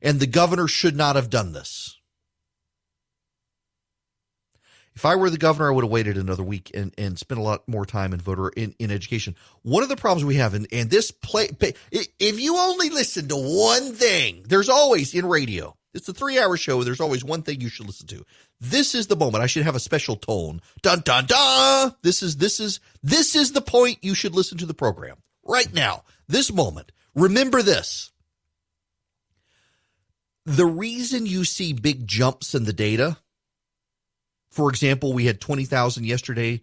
And the governor should not have done this. If I were the governor, I would have waited another week and spent a lot more time in voter in education. One of the problems we have, and this if you only listen to one thing, there's always in radio, it's a 3-hour show. There's always one thing you should listen to. This is the moment. I should have a special tone. Dun, dun, dun. This is the point you should listen to the program right now. This moment. Remember this. The reason you see big jumps in the data, for example, we had 20,000 yesterday.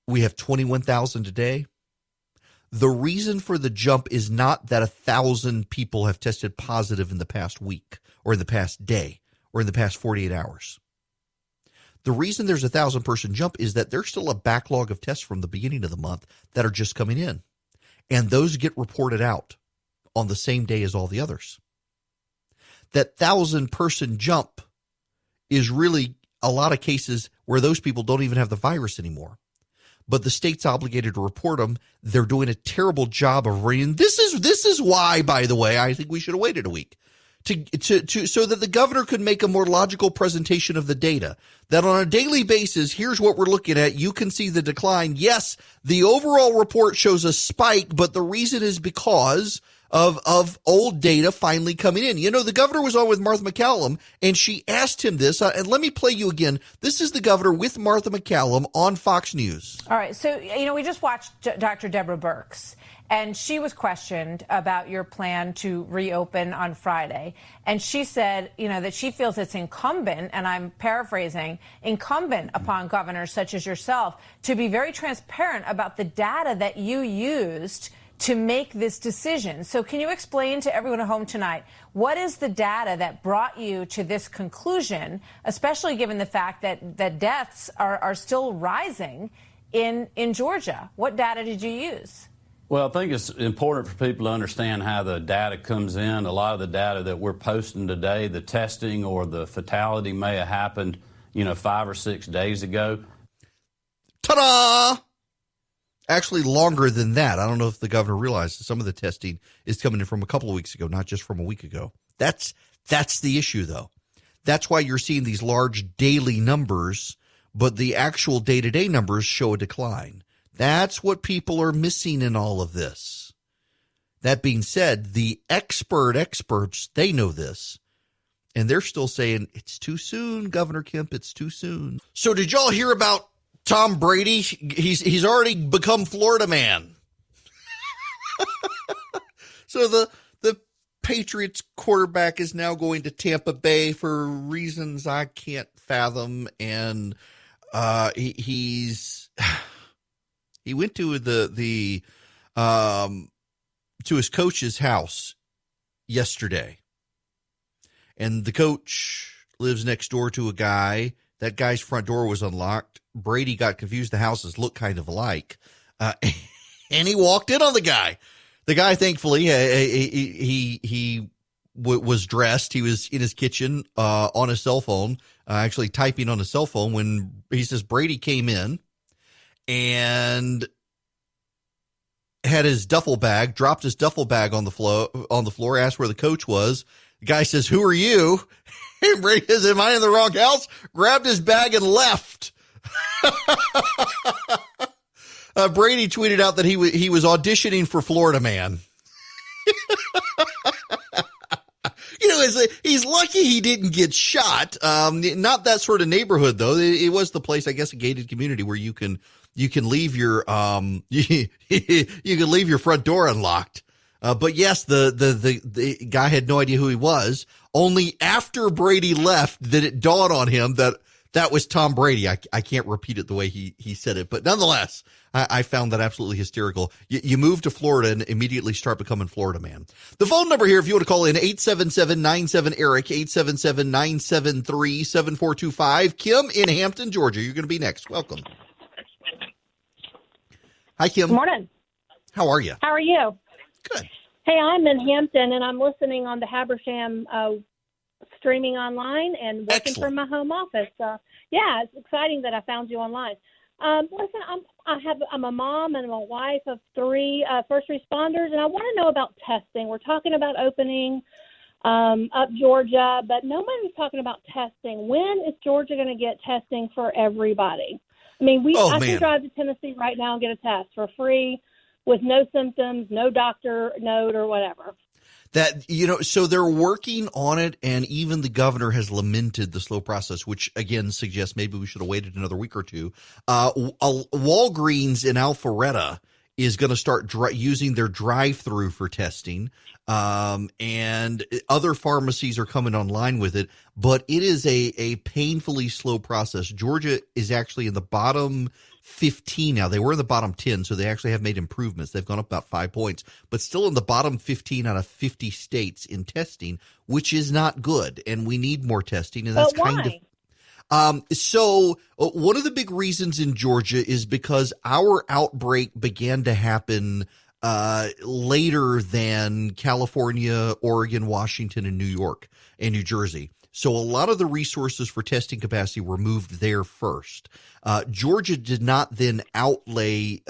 We have 21,000 today. The reason for the jump is not that 1,000 people have tested positive in the past week or in the past day or in the past 48 hours. The reason there's a 1,000-person jump is that there's still a backlog of tests from the beginning of the month that are just coming in. And those get reported out on the same day as all the others. That 1,000-person jump is really a lot of cases where those people don't even have the virus anymore. But the state's obligated to report them. They're doing a terrible job of reading. This is why, by the way, I think we should have waited a week so that the governor could make a more logical presentation of the data. That on a daily basis, here's what we're looking at. You can see the decline. Yes, the overall report shows a spike, but the reason is because of old data finally coming in. You know, the governor was on with Martha MacCallum, and she asked him this. And let me play you again. This is the governor with Martha MacCallum on Fox News. All right. So, we just watched Dr. Deborah Birx, and she was questioned about your plan to reopen on Friday. And she said, that she feels it's incumbent, and I'm paraphrasing, incumbent upon governors such as yourself to be very transparent about the data that you used to make this decision. So can you explain to everyone at home tonight, what is the data that brought you to this conclusion, especially given the fact that deaths are still rising in Georgia? What data did you use? Well, I think it's important for people to understand how the data comes in. A lot of the data that we're posting today, the testing or the fatality may have happened, 5 or 6 days ago. Ta-da! Actually, longer than that. I don't know if the governor realized some of the testing is coming in from a couple of weeks ago, not just from a week ago. That's the issue, though. That's why you're seeing these large daily numbers, but the actual day-to-day numbers show a decline. That's what people are missing in all of this. That being said, the experts, they know this, and they're still saying, it's too soon, Governor Kemp, it's too soon. So did y'all hear about Tom Brady? He's already become Florida man. So the Patriots quarterback is now going to Tampa Bay for reasons I can't fathom, and he went to to his coach's house yesterday, and the coach lives next door to a guy. That guy's front door was unlocked. Brady got confused. The houses look kind of alike. And he walked in on the guy. The guy, thankfully, he was dressed. He was in his kitchen on his cell phone, actually typing on his cell phone when he says Brady came in and had his duffel bag, dropped his duffel bag on the floor, asked where the coach was. The guy says, "Who are you?" And Brady says, "Am I in the wrong house?" Grabbed his bag and left. Brady tweeted out that he was auditioning for Florida Man. He's lucky he didn't get shot. Not that sort of neighborhood, though. It was the place, I guess, a gated community where you can leave your you can leave your front door unlocked. But yes, the guy had no idea who he was. Only after Brady left did it dawn on him that was Tom Brady. I can't repeat it the way he said it, but nonetheless, I found that absolutely hysterical. You move to Florida and immediately start becoming Florida man. The phone number here, if you want to call in, 877-97-ERIC, 877-973-7425. Kim in Hampton, Georgia. You're going to be next. Welcome. Hi, Kim. Good morning. How are you? How are you? Good. Hey, I'm in Hampton, and I'm listening on the Habersham streaming online and working from my home office. Yeah, it's exciting that I found you online. Listen, I'm a mom and I'm a wife of 3 first responders, and I want to know about testing. We're talking about opening up Georgia, but nobody's talking about testing. When is Georgia going to get testing for everybody? I mean, I can drive to Tennessee right now and get a test for free with no symptoms, no doctor note or whatever. So they're working on it, and even the governor has lamented the slow process, which again suggests maybe we should have waited another week or two. Walgreens in Alpharetta is going to start using their drive-through for testing, and other pharmacies are coming online with it, but it is a painfully slow process. Georgia is actually in the bottom 15 now. They were in the bottom 10, so they actually have made improvements. They've gone up about 5 points, but still in the bottom 15 out of 50 states in testing, which is not good, and we need more testing, and that's kind of... So one of the big reasons in Georgia is because our outbreak began to happen later than California, Oregon, Washington, and New York and New Jersey. So a lot of the resources for testing capacity were moved there first. Georgia did not then outlay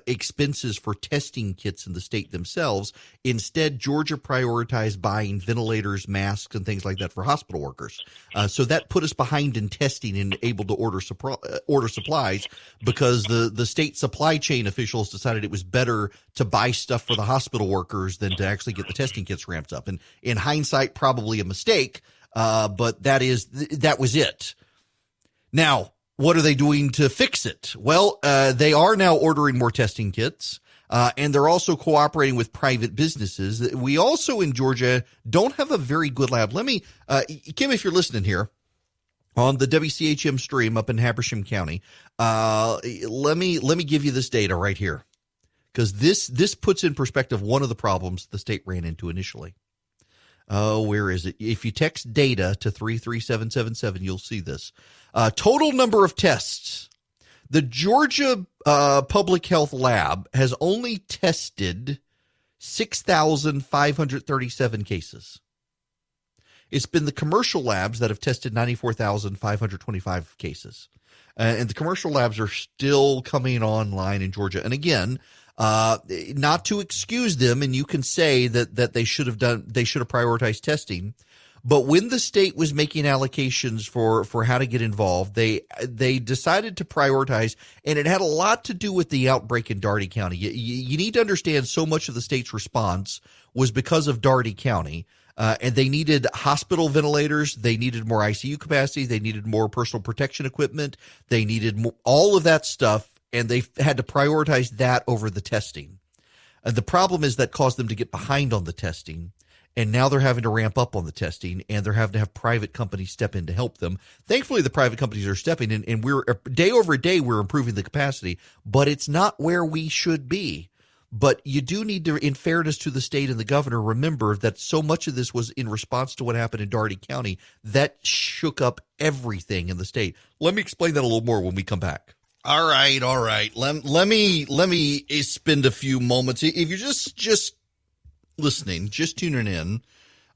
expenses for testing kits in the state themselves. Instead, Georgia prioritized buying ventilators, masks, and things like that for hospital workers. So that put us behind in testing and able to order supplies because the state supply chain officials decided it was better to buy stuff for the hospital workers than to actually get the testing kits ramped up. And in hindsight, probably a mistake. But that was it. Now, what are they doing to fix it? Well, they are now ordering more testing kits, and they're also cooperating with private businesses. We also in Georgia don't have a very good lab. Let me, Kim, if you're listening here on the WCHM stream up in Habersham County, let me give you this data right here, because this puts in perspective one of the problems the state ran into initially. Oh, where is it? If you text data to 33777, you'll see this. Total number of tests. The Georgia Public Health Lab has only tested 6,537 cases. It's been the commercial labs that have tested 94,525 cases. And the commercial labs are still coming online in Georgia. And again, not to excuse them, and you can say that they should have prioritized testing, but when the state was making allocations for how to get involved, they decided to prioritize, and it had a lot to do with the outbreak in Dougherty County. You need to understand so much of the state's response was because of Dougherty County, and they needed hospital ventilators, they needed more ICU capacity, they needed more personal protection equipment, they needed all of that stuff. And they had to prioritize that over the testing. And the problem is that caused them to get behind on the testing. And now they're having to ramp up on the testing, and they're having to have private companies step in to help them. Thankfully, the private companies are stepping in, and we're day over day, we're improving the capacity, but it's not where we should be. But you do need to, in fairness to the state and the governor, remember that so much of this was in response to what happened in Dougherty County. That shook up everything in the state. Let me explain that a little more when we come back. All right. Let me spend a few moments. If you're just listening, just tuning in,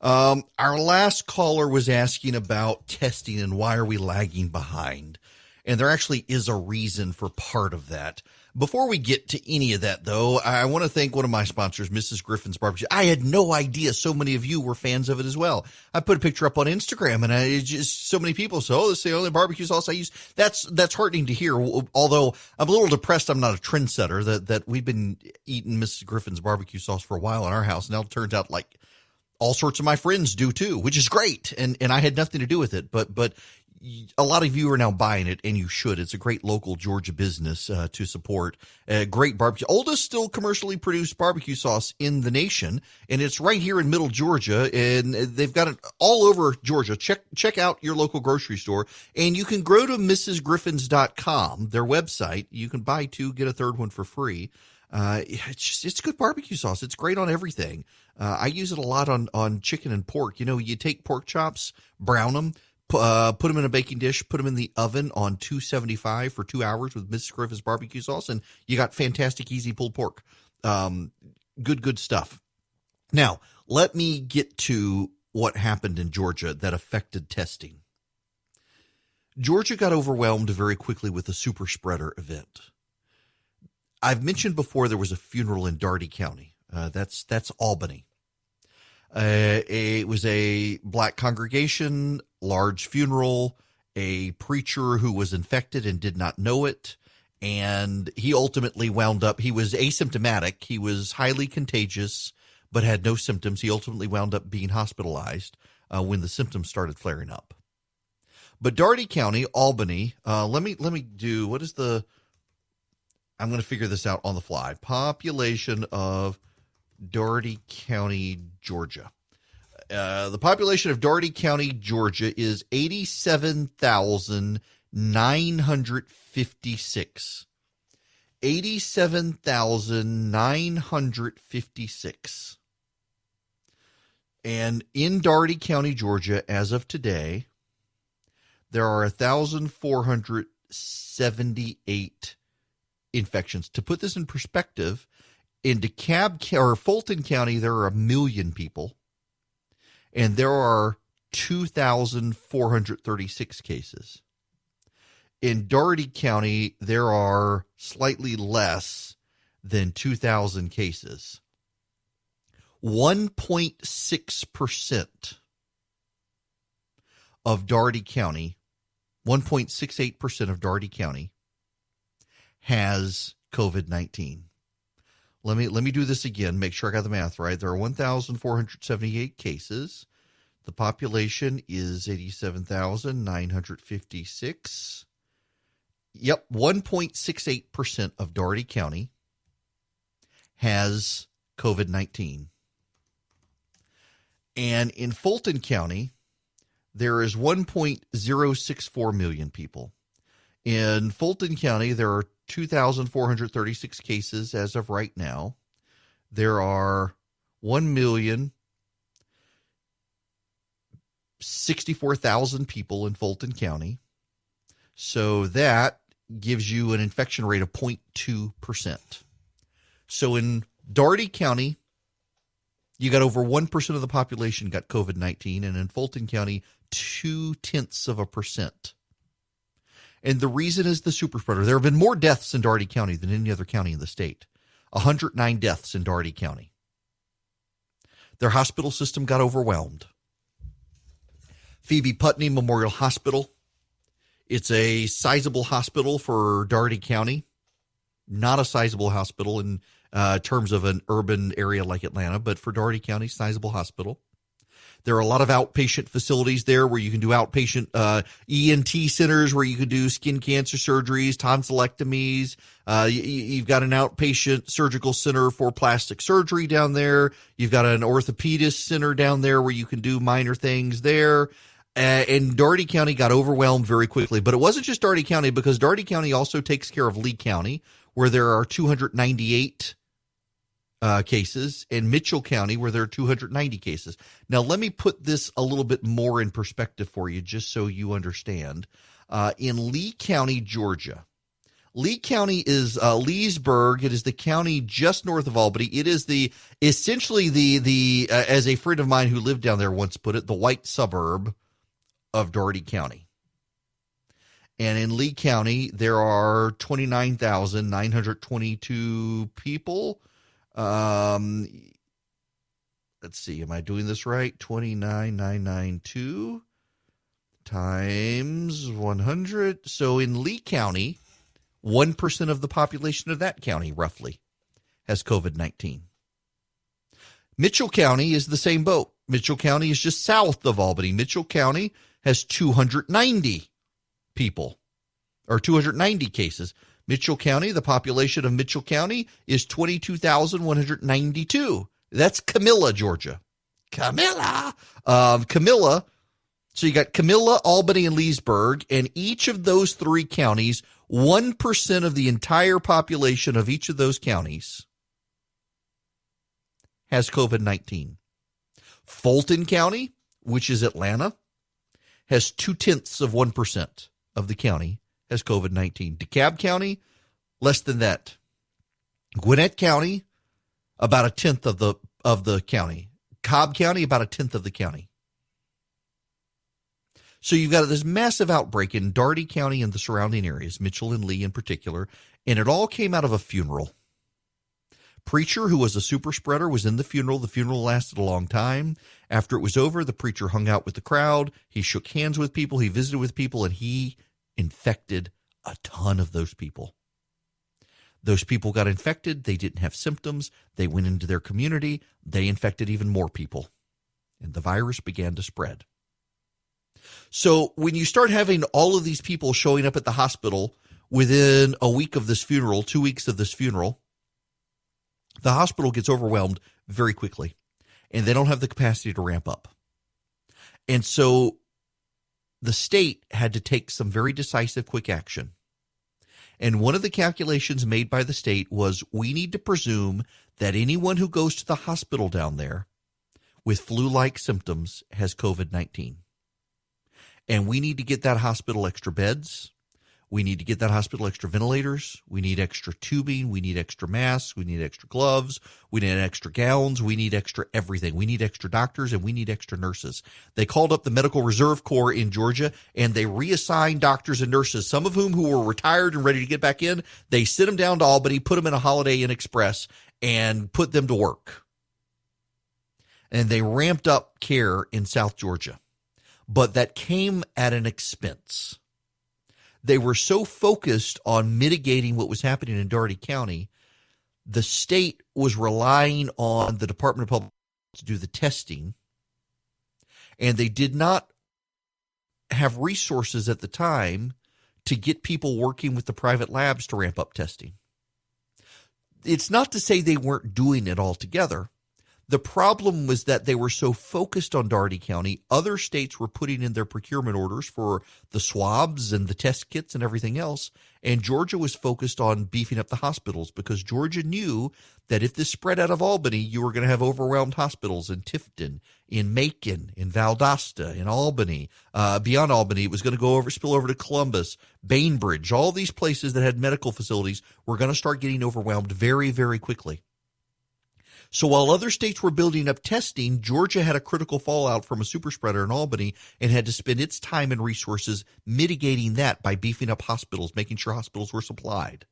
our last caller was asking about testing and why are we lagging behind? And there actually is a reason for part of that. Before we get to any of that, though, I want to thank one of my sponsors, Mrs. Griffin's Barbecue. I had no idea so many of you were fans of it as well. I put a picture up on Instagram, and just so many people say, "Oh, this is the only barbecue sauce I use." That's heartening to hear. Although I'm a little depressed, I'm not a trendsetter. That we've been eating Mrs. Griffin's barbecue sauce for a while in our house, and now it turns out like all sorts of my friends do too, which is great. And I had nothing to do with it, but a lot of you are now buying it, and you should. It's a great local Georgia business to support. Great barbecue. Oldest still commercially produced barbecue sauce in the nation, and it's right here in middle Georgia, and they've got it all over Georgia. Check out your local grocery store, and you can go to mrsgriffins.com, their website. You can buy 2, get a 3rd one for free. It's good barbecue sauce. It's great on everything. I use it a lot on chicken and pork. You know, you take pork chops, brown them, put them in a baking dish, put them in the oven on 275 for 2 hours with Mrs. Griffin's barbecue sauce, and you got fantastic, easy pulled pork. Good stuff. Now, let me get to what happened in Georgia that affected testing. Georgia got overwhelmed very quickly with the super spreader event. I've mentioned before there was a funeral in Dougherty County. That's Albany. It was a black congregation, large funeral, a preacher who was infected and did not know it. And he ultimately wound up, he was asymptomatic. He was highly contagious, but had no symptoms. He ultimately wound up being hospitalized when the symptoms started flaring up. But Dougherty County, Albany, let me do, what is the, I'm going to figure this out on the fly. Population of Dougherty County, Georgia. The population of Dougherty County, Georgia is 87,956. 87,956. And in Dougherty County, Georgia, as of today, there are 1,478 infections. To put this in perspective, in DeKalb or Fulton County, there are 1 million people, and there are 2,436 cases. In Dougherty County, there are slightly less than 2,000 cases. 1.6% of Dougherty County, 1.68% of Dougherty County has COVID-19. Let me do this again, make sure I got the math right. There are 1,478 cases. The population is 87,956. Yep, 1.68% of Dougherty County has COVID-19. And in Fulton County, there is 1.064 million people. In Fulton County, there are 2,436 cases as of right now. There are 1,064,000 people in Fulton County. So that gives you an infection rate of 0.2%. So in Dougherty County, you got over 1% of the population got COVID-19, and in Fulton County, 0.2%. And the reason is the super spreader. There have been more deaths in Dougherty County than any other county in the state. 109 deaths in Dougherty County. Their hospital system got overwhelmed. Phoebe Putney Memorial Hospital. It's a sizable hospital for Dougherty County. Not a sizable hospital in terms of an urban area like Atlanta, but for Dougherty County, sizable hospital. There are a lot of outpatient facilities there where you can do outpatient ENT centers where you can do skin cancer surgeries, tonsillectomies. You've got an outpatient surgical center for plastic surgery down there. You've got an orthopedist center down there where you can do minor things there. And Dougherty County got overwhelmed very quickly. But it wasn't just Dougherty County, because Dougherty County also takes care of Lee County, where there are 298 cases, and Mitchell County, where there are 290 cases. Now, let me put this a little bit more in perspective for you, just so you understand. In Lee County, Georgia, Lee County is Leesburg. It is the county just north of Albany. It is essentially the as a friend of mine who lived down there once put it, the white suburb of Dougherty County. And in Lee County, there are 29,922 people. Let's see, am I doing this right? 29,992 times 100. So in Lee County, 1% of the population of that county, roughly, has COVID-19. Mitchell County is the same boat. Mitchell County is just south of Albany. Mitchell County has 290 people, or 290 cases. Mitchell County, the population of Mitchell County is 22,192. That's Camilla, Georgia. Camilla. Camilla. So you got Camilla, Albany, and Leesburg, and each of those three counties, 1% of the entire population of each of those counties has COVID-19. Fulton County, which is Atlanta, has 0.2% of the county has COVID-19. DeKalb County, less than that. Gwinnett County, about 1/10 of the county. Cobb County, about a tenth of the county. So you've got this massive outbreak in Dougherty County and the surrounding areas, Mitchell and Lee in particular, and it all came out of a funeral. Preacher, who was a super spreader, was in the funeral. The funeral lasted a long time. After it was over, the preacher hung out with the crowd. He shook hands with people. He visited with people, and he infected a ton of those people. Those people got infected. They didn't have symptoms. They went into their community. They infected even more people, and the virus began to spread. So when you start having all of these people showing up at the hospital within a week of this funeral, 2 weeks of this funeral, the hospital gets overwhelmed very quickly, and they don't have the capacity to ramp up. And so the state had to take some very decisive, quick action. And one of the calculations made by the state was, we need to presume that anyone who goes to the hospital down there with flu-like symptoms has COVID-19. And we need to get that hospital extra beds. We need to get that hospital extra ventilators. We need extra tubing. We need extra masks. We need extra gloves. We need extra gowns. We need extra everything. We need extra doctors, and we need extra nurses. They called up the Medical Reserve Corps in Georgia, and they reassigned doctors and nurses, some of whom who were retired and ready to get back in. They sent them down to Albany, put them in a Holiday Inn Express, and put them to work. And they ramped up care in South Georgia. But that came at an expense. They were so focused on mitigating what was happening in Dougherty County, the state was relying on the Department of Public Health to do the testing, and they did not have resources at the time to get people working with the private labs to ramp up testing. It's not to say they weren't doing it altogether. The problem was that they were so focused on Dougherty County, other states were putting in their procurement orders for the swabs and the test kits and everything else, and Georgia was focused on beefing up the hospitals because Georgia knew that if this spread out of Albany, you were going to have overwhelmed hospitals in Tifton, in Macon, in Valdosta, in Albany. Beyond Albany, it was going to spill over to Columbus, Bainbridge. All these places that had medical facilities were going to start getting overwhelmed very, very quickly. So while other states were building up testing, Georgia had a critical fallout from a super spreader in Albany and had to spend its time and resources mitigating that by beefing up hospitals, making sure hospitals were supplied.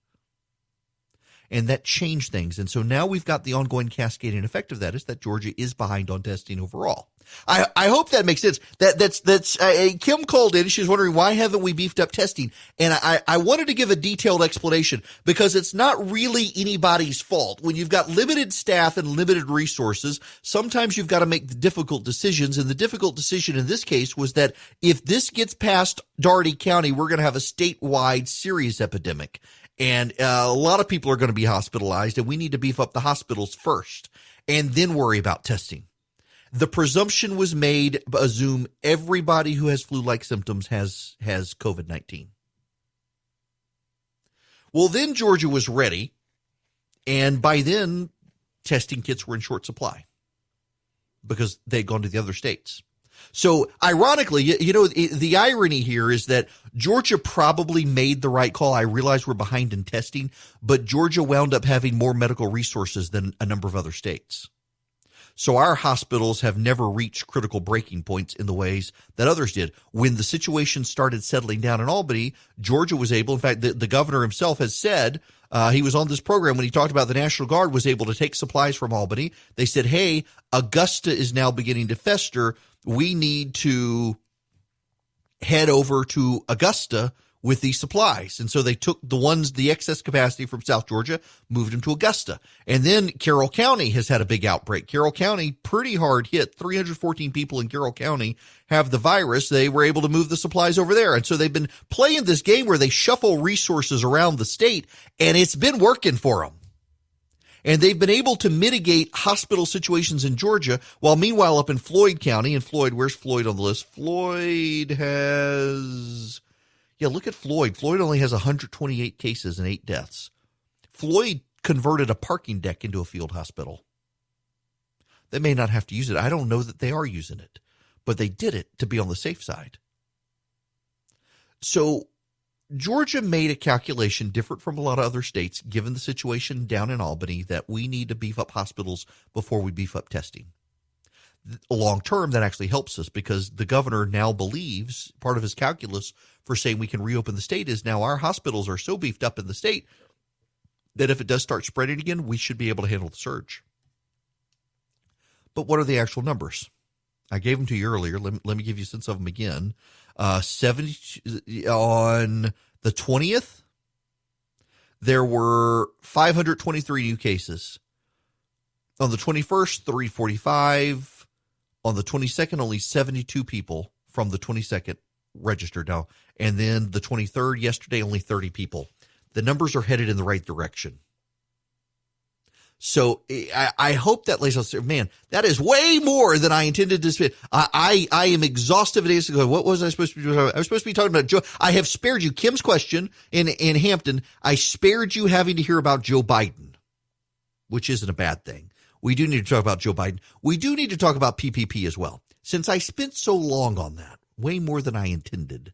And that changed things. And so now we've got the ongoing cascading effect of that is that Georgia is behind on testing overall. I hope that makes sense. That's Kim called in and she was wondering, why haven't we beefed up testing? And I wanted to give a detailed explanation because it's not really anybody's fault. When you've got limited staff and limited resources, sometimes you've got to make the difficult decisions. And the difficult decision in this case was that if this gets past Dougherty County, we're going to have a statewide serious epidemic. And a lot of people are going to be hospitalized, and we need to beef up the hospitals first and then worry about testing. The presumption was made, assume everybody who has flu-like symptoms has COVID-19. Well, then Georgia was ready, and by then testing kits were in short supply because they'd gone to the other states. So ironically, the irony here is that Georgia probably made the right call. I realize we're behind in testing, but Georgia wound up having more medical resources than a number of other states. So our hospitals have never reached critical breaking points in the ways that others did. When the situation started settling down in Albany, Georgia was able, in fact, the governor himself has said, he was on this program when he talked about the National Guard was able to take supplies from Albany. They said, hey, Augusta is now beginning to fester. We need to head over to Augusta with these supplies. And so they took the excess capacity from South Georgia, moved them to Augusta. And then Carroll County has had a big outbreak. Carroll County, pretty hard hit. 314 people in Carroll County have the virus. They were able to move the supplies over there. And so they've been playing this game where they shuffle resources around the state, and it's been working for them. And they've been able to mitigate hospital situations in Georgia, while meanwhile up in Floyd County, and Floyd, where's Floyd on the list? Floyd has... Yeah, look at Floyd. Floyd only has 128 cases and 8 deaths. Floyd converted a parking deck into a field hospital. They may not have to use it. I don't know that they are using it, but they did it to be on the safe side. So Georgia made a calculation different from a lot of other states, given the situation down in Albany, that we need to beef up hospitals before we beef up testing. Long term, that actually helps us because the governor now believes part of his calculus for saying we can reopen the state is now our hospitals are so beefed up in the state that if it does start spreading again, we should be able to handle the surge. But what are the actual numbers? I gave them to you earlier. Let me give you a sense of them again. 70 on the 20th, there were 523 new cases. On the 21st, 345. On the 22nd, only 72 people from the 22nd registered now. And then the 23rd, yesterday, only 30 people. The numbers are headed in the right direction. So I hope that lays out, man, that is way more than I intended to spend. I am exhausted days ago. What was I supposed to be doing? I was supposed to be talking about Joe. I have spared you Kim's question in Hampton. I spared you having to hear about Joe Biden, which isn't a bad thing. We do need to talk about Joe Biden. We do need to talk about PPP as well. Since I spent so long on that, way more than I intended,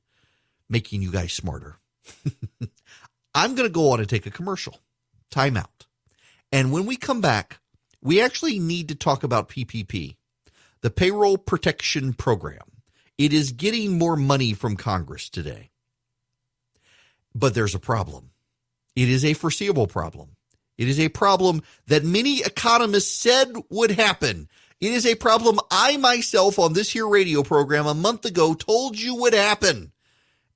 making you guys smarter. I'm going to go on and take a commercial. Time out. And when we come back, we actually need to talk about PPP, the Payroll Protection Program. It is getting more money from Congress today. But there's a problem. It is a foreseeable problem. It is a problem that many economists said would happen. It is a problem I myself on this here radio program a month ago told you would happen.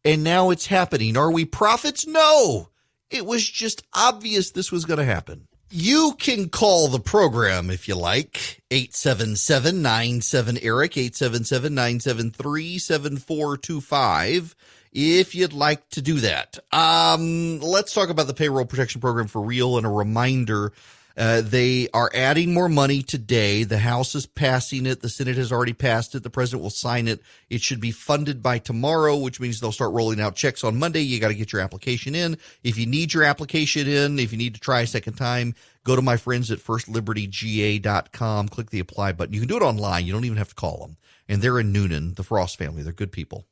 And now it's happening. Are we prophets? No. It was just obvious this was going to happen. You can call the program if you like. 877-97-ERIC, 877-973-7425. If you'd like to do that. Let's talk about the Payroll Protection Program for real. And a reminder, they are adding more money today. The House is passing it. The Senate has already passed it. The president will sign it. It should be funded by tomorrow, which means they'll start rolling out checks on Monday. You got to get your application in. If you need your application in, if you need to try a second time, go to my friends at firstlibertyga.com. Click the apply button. You can do it online. You don't even have to call them. And they're in Noonan, the Frost family. They're good people.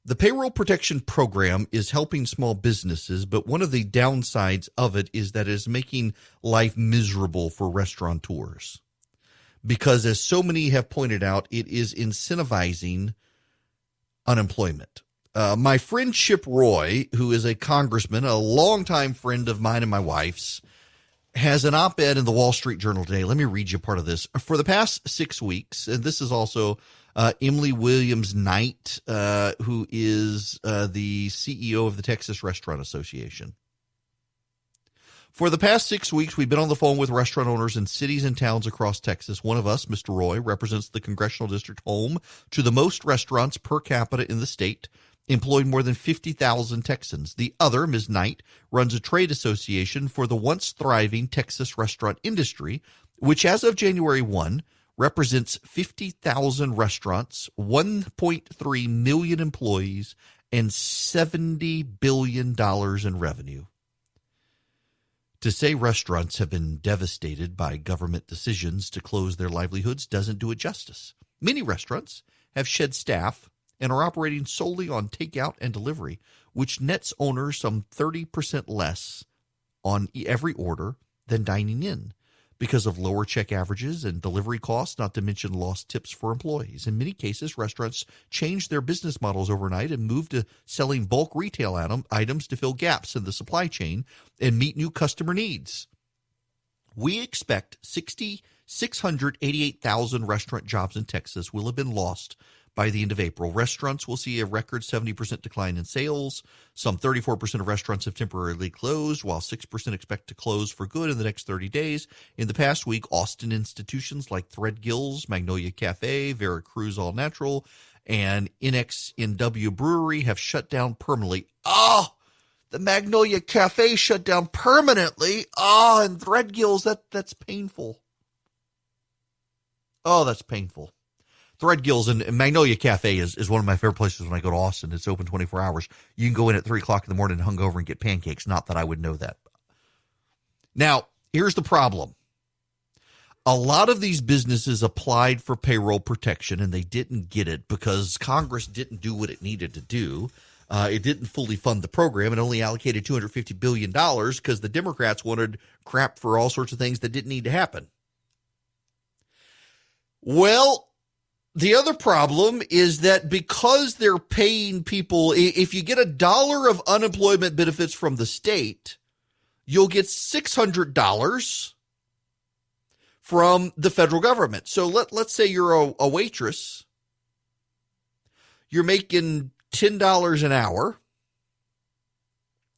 The Payroll Protection Program is helping small businesses, but one of the downsides of it is that it is making life miserable for restaurateurs. Because as so many have pointed out, it is incentivizing unemployment. My friend Chip Roy, who is a congressman, a longtime friend of mine and my wife's, has an op-ed in the Wall Street Journal today. Let me read you part of this. For the past 6 weeks, and this is also Emily Williams Knight, who is the CEO of the Texas Restaurant Association. For the past 6 weeks, we've been on the phone with restaurant owners in cities and towns across Texas. One of us, Mr. Roy, represents the congressional district home to the most restaurants per capita in the state, employing more than 50,000 Texans. The other, Ms. Knight, runs a trade association for the once thriving Texas restaurant industry, which as of January 1, represents 50,000 restaurants, 1.3 million employees, and $70 billion in revenue. To say restaurants have been devastated by government decisions to close their livelihoods doesn't do it justice. Many restaurants have shed staff and are operating solely on takeout and delivery, which nets owners some 30% less on every order than dining in because of lower check averages and delivery costs, not to mention lost tips for employees. In many cases, restaurants changed their business models overnight and moved to selling bulk retail items to fill gaps in the supply chain and meet new customer needs. We expect 688,000 restaurant jobs in Texas will have been lost by the end of April. Restaurants will see a record 70% decline in sales. Some 34% of restaurants have temporarily closed, while 6% expect to close for good in the next 30 days. In the past week, Austin institutions like Threadgill's, Magnolia Cafe, Veracruz All Natural, and NXNW Brewery have shut down permanently. Oh, the Magnolia Cafe shut down permanently. Oh, and Threadgill's, that's painful. Oh, that's painful. Threadgill's and Magnolia Cafe is one of my favorite places when I go to Austin. It's open 24 hours. You can go in at 3 o'clock in the morning hungover and get pancakes. Not that I would know that. Now, here's the problem. A lot of these businesses applied for payroll protection, and they didn't get it because Congress didn't do what it needed to do. It didn't fully fund the program. It only allocated $250 billion because the Democrats wanted crap for all sorts of things that didn't need to happen. Well, the other problem is that because they're paying people, if you get $1 of unemployment benefits from the state, you'll get $600 from the federal government. So let's say you're a waitress. You're making $10 an hour.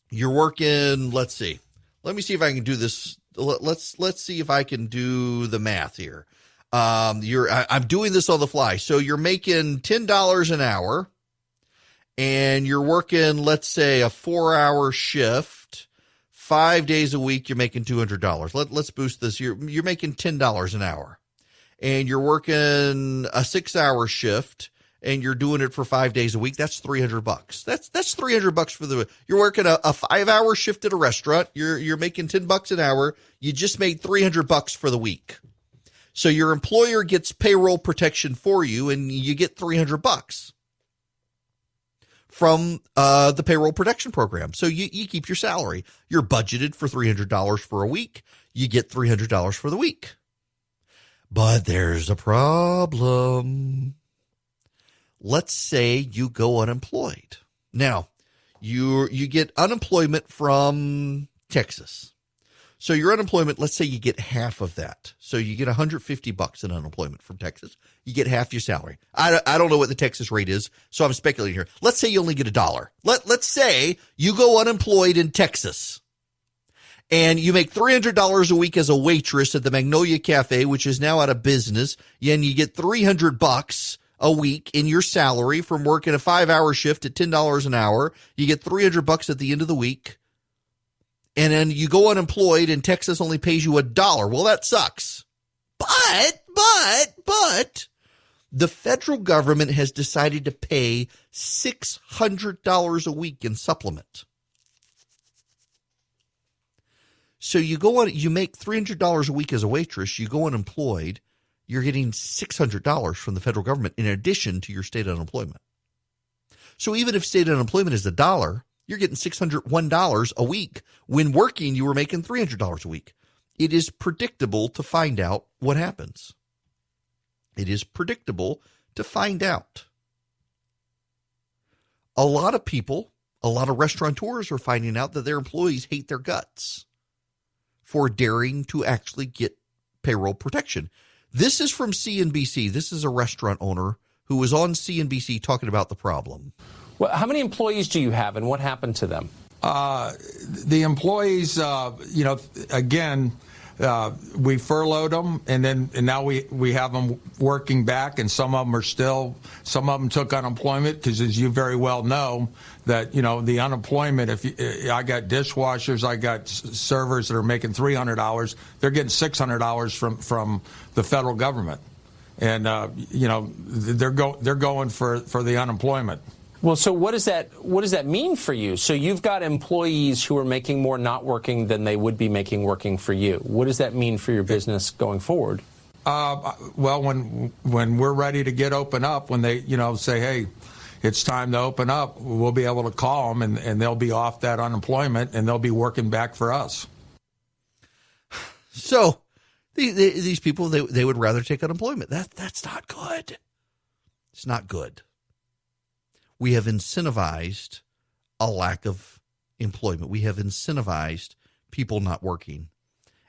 You're working, let's see. Let me see if I can do this. Let's see if I can do the math here. I'm doing this on the fly. So you're making $10 an hour and you're working, let's say, a 4-hour shift. 5 days a week, you're making $200. Let's boost this. You're making $10 an hour and you're working a 6-hour shift and you're doing it for 5 days a week. That's $300. That's $300 for you're working a 5-hour shift at a restaurant. You're making $10 an hour. You just made $300 for the week. So your employer gets payroll protection for you and you get $300 from the payroll protection program. So you keep your salary. You're budgeted for $300 for a week. You get $300 for the week. But there's a problem. Let's say you go unemployed. Now, you get unemployment from Texas. So your unemployment, let's say you get half of that. So you get $150 in unemployment from Texas. You get half your salary. I don't know what the Texas rate is, so I'm speculating here. Let's say you only get $1. Let's say you go unemployed in Texas and you make $300 a week as a waitress at the Magnolia Cafe, which is now out of business, and you get $300 a week in your salary from working a 5-hour shift at $10 an hour. You get $300 at the end of the week. And then you go unemployed and Texas only pays you $1. Well, that sucks. But the federal government has decided to pay $600 a week in supplement. So you make $300 a week as a waitress, you go unemployed, you're getting $600 from the federal government in addition to your state unemployment. So even if state unemployment is $1, you're getting $601 a week. When working, you were making $300 a week. It is predictable to find out what happens. It is predictable to find out. A lot of people, a lot of restaurateurs are finding out that their employees hate their guts for daring to actually get payroll protection. This is from CNBC. This is a restaurant owner who was on CNBC talking about the problem. Well, how many employees do you have, and what happened to them? The employees, again, we furloughed them, and now we have them working back, and some of them took unemployment because, as you very well know, that the unemployment. I got dishwashers, I got servers that are making $300, they're getting $600 from the federal government, and they're going for the unemployment. Well, so what does that mean for you? So you've got employees who are making more not working than they would be making working for you. What does that mean for your business going forward? Well, when we're ready to get open up, when they say, hey, it's time to open up, we'll be able to call them and they'll be off that unemployment and they'll be working back for us. So these people, they would rather take unemployment. That's not good. It's not good. We have incentivized a lack of employment. We have incentivized people not working.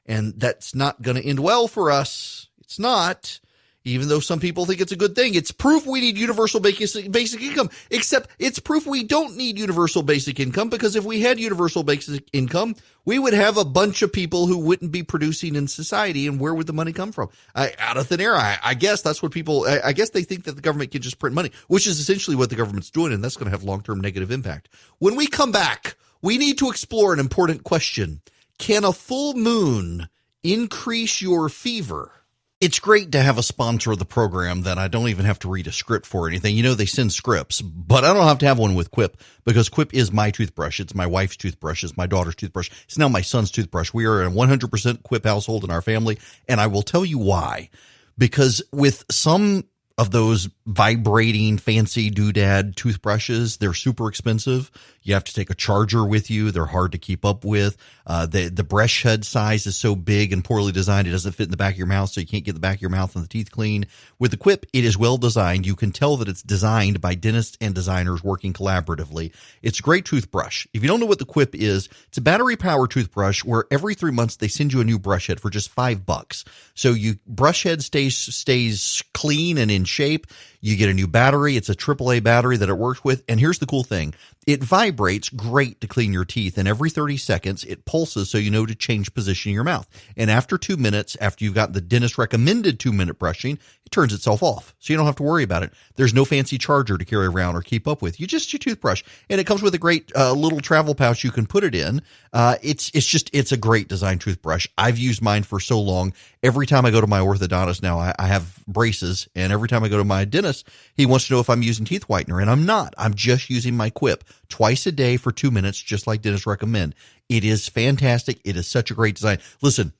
And that's not going to end well for us. It's not. Even though some people think it's a good thing, it's proof we need universal basic income, except it's proof we don't need universal basic income, because if we had universal basic income, we would have a bunch of people who wouldn't be producing in society. And where would the money come from? Out of thin air. I guess that's what I guess they think that the government can just print money, which is essentially what the government's doing. And that's going to have long-term negative impact. When we come back, we need to explore an important question. Can a full moon increase your fever? It's great to have a sponsor of the program that I don't even have to read a script for or anything. They send scripts, but I don't have to have one with Quip, because Quip is my toothbrush. It's my wife's toothbrush. It's my daughter's toothbrush. It's now my son's toothbrush. We are a 100% Quip household in our family, and I will tell you why. Because with some of those vibrating fancy doodad toothbrushes. They're super expensive. You have to take a charger with you. They're hard to keep up with. The brush head size is so big and poorly designed, it doesn't fit in the back of your mouth, so you can't get the back of your mouth and the teeth clean. With the Quip, it is well designed. You can tell that it's designed by dentists and designers working collaboratively. It's a great toothbrush. If you don't know what the Quip is, it's a battery-powered toothbrush where every 3 months they send you a new brush head for just $5. So you brush head stays clean and in shape. You get a new battery. It's a AAA battery that it works with. And here's the cool thing. It vibrates great to clean your teeth. And every 30 seconds, it pulses so you know to change position in your mouth. And after 2 minutes, after you've got the dentist recommended 2-minute brushing, it turns itself off. So you don't have to worry about it. There's no fancy charger to carry around or keep up with. You just your toothbrush. And it comes with a great little travel pouch you can put it in. It's a great design toothbrush. I've used mine for so long. Every time I go to my orthodontist now, I have braces. And every time I go to my dentist, he wants to know if I'm using teeth whitener. And I'm not. I'm just using my Quip twice a day for 2 minutes, just like dentists recommend. It is fantastic. It is such a great design. Listen,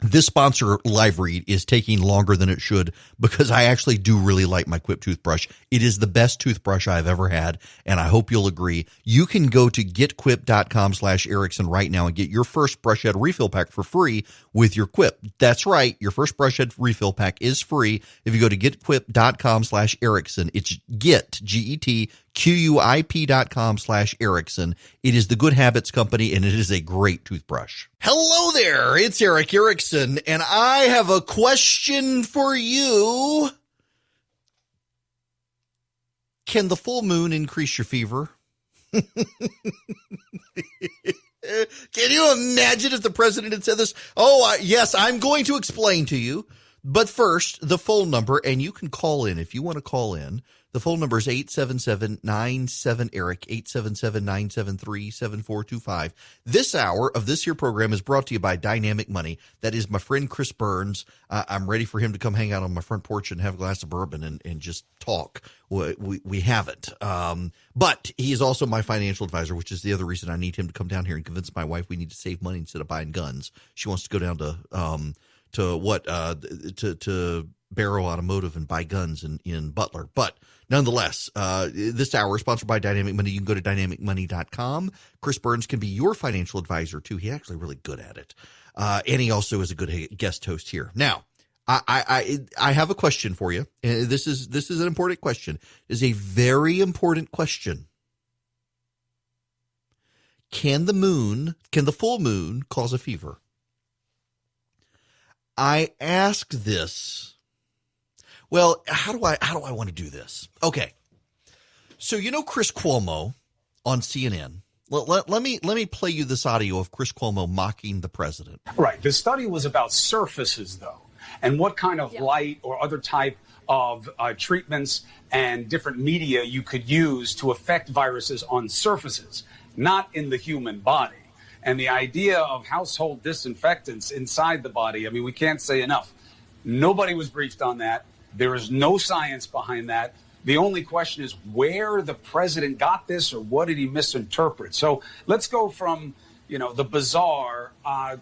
this sponsor live read is taking longer than it should because I actually do really like my Quip toothbrush. It is the best toothbrush I've ever had, and I hope you'll agree. You can go to getquip.com/Erickson right now and get your first brush head refill pack for free with your Quip. That's right. Your first brush head refill pack is free if you go to getquip.com/Erickson. It's GetQuip.com/Erickson. It is the Good Habits Company, and it is a great toothbrush. Hello there. It's Eric Erickson, and I have a question for you. Can the full moon increase your fever? Can you imagine if the president had said this? Yes, I'm going to explain to you. But first, the phone number, and you can call in if you want to call in. The phone number is 877-97-ERIC, 877-973-7425. This hour of this here program is brought to you by Dynamic Money. That is my friend Chris Burns. I'm ready for him to come hang out on my front porch and have a glass of bourbon and just talk. We haven't. But he is also my financial advisor, which is the other reason I need him to come down here and convince my wife we need to save money instead of buying guns. She wants to go down to Barrow Automotive and buy guns in Butler. But nonetheless, this hour is sponsored by Dynamic Money. You can go to dynamicmoney.com. Chris Burns can be your financial advisor, too. He's actually really good at it. And he also is a good guest host here. Now, I have a question for you. This is an important question. It is a very important question. Can the full moon cause a fever? I ask this. Well, how do I want to do this? Okay. So Chris Cuomo on CNN. Let me play you this audio of Chris Cuomo mocking the president. Right. The study was about surfaces, though, and what kind of light or other type of treatments and different media you could use to affect viruses on surfaces, not in the human body. And the idea of household disinfectants inside the body, I mean, we can't say enough. Nobody was briefed on that. There is no science behind that. The only question is where the president got this or what did he misinterpret? So let's go from, the bizarre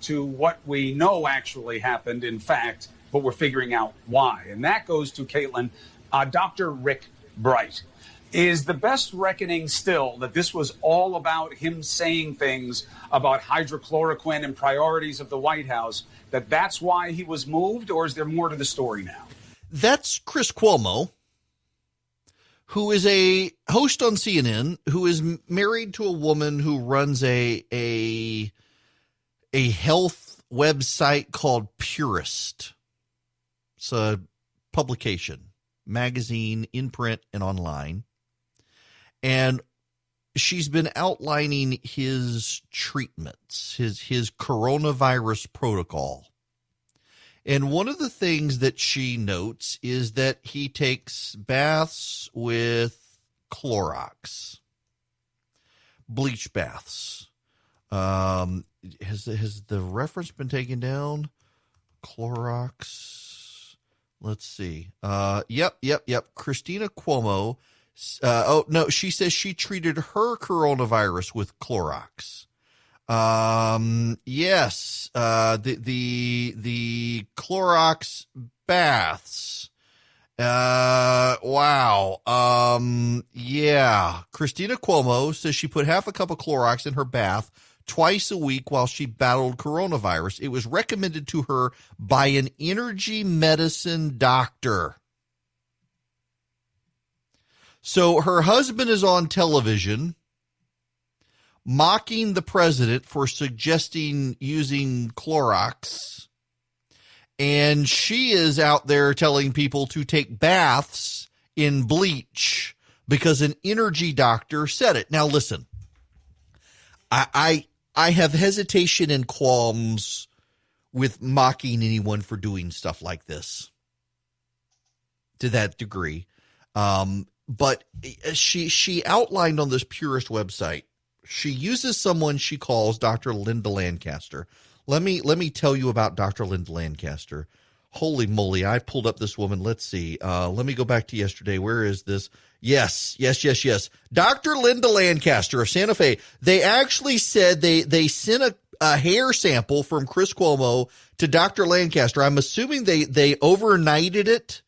to what we know actually happened, in fact, but we're figuring out why. And that goes to Caitlin, Dr. Rick Bright. Is the best reckoning still that this was all about him saying things about hydrochloroquine and priorities of the White House, that's why he was moved, or is there more to the story now? That's Chris Cuomo, who is a host on CNN, who is married to a woman who runs a health website called Purist. It's a publication, magazine, in print and online. And she's been outlining his treatments, his coronavirus protocol. And one of the things that she notes is that he takes baths with Clorox, bleach baths. Has the reference been taken down? Clorox. Let's see. Yep. Christina Cuomo. She says she treated her coronavirus with Clorox. Yes. The Clorox baths. Wow. Yeah. Christina Cuomo says she put half a cup of Clorox in her bath twice a week while she battled coronavirus. It was recommended to her by an energy medicine doctor. So her husband is on television mocking the president for suggesting using Clorox. And she is out there telling people to take baths in bleach because an energy doctor said it. Now, listen, I have hesitation and qualms with mocking anyone for doing stuff like this to that degree. But she outlined on this Purist website, she uses someone she calls Dr. Linda Lancaster. Let me tell you about Dr. Linda Lancaster. Holy moly, I pulled up this woman. Let's see. Let me go back to yesterday. Where is this? Yes. Dr. Linda Lancaster of Santa Fe. They actually said they sent a hair sample from Chris Cuomo to Dr. Lancaster. I'm assuming they overnighted it.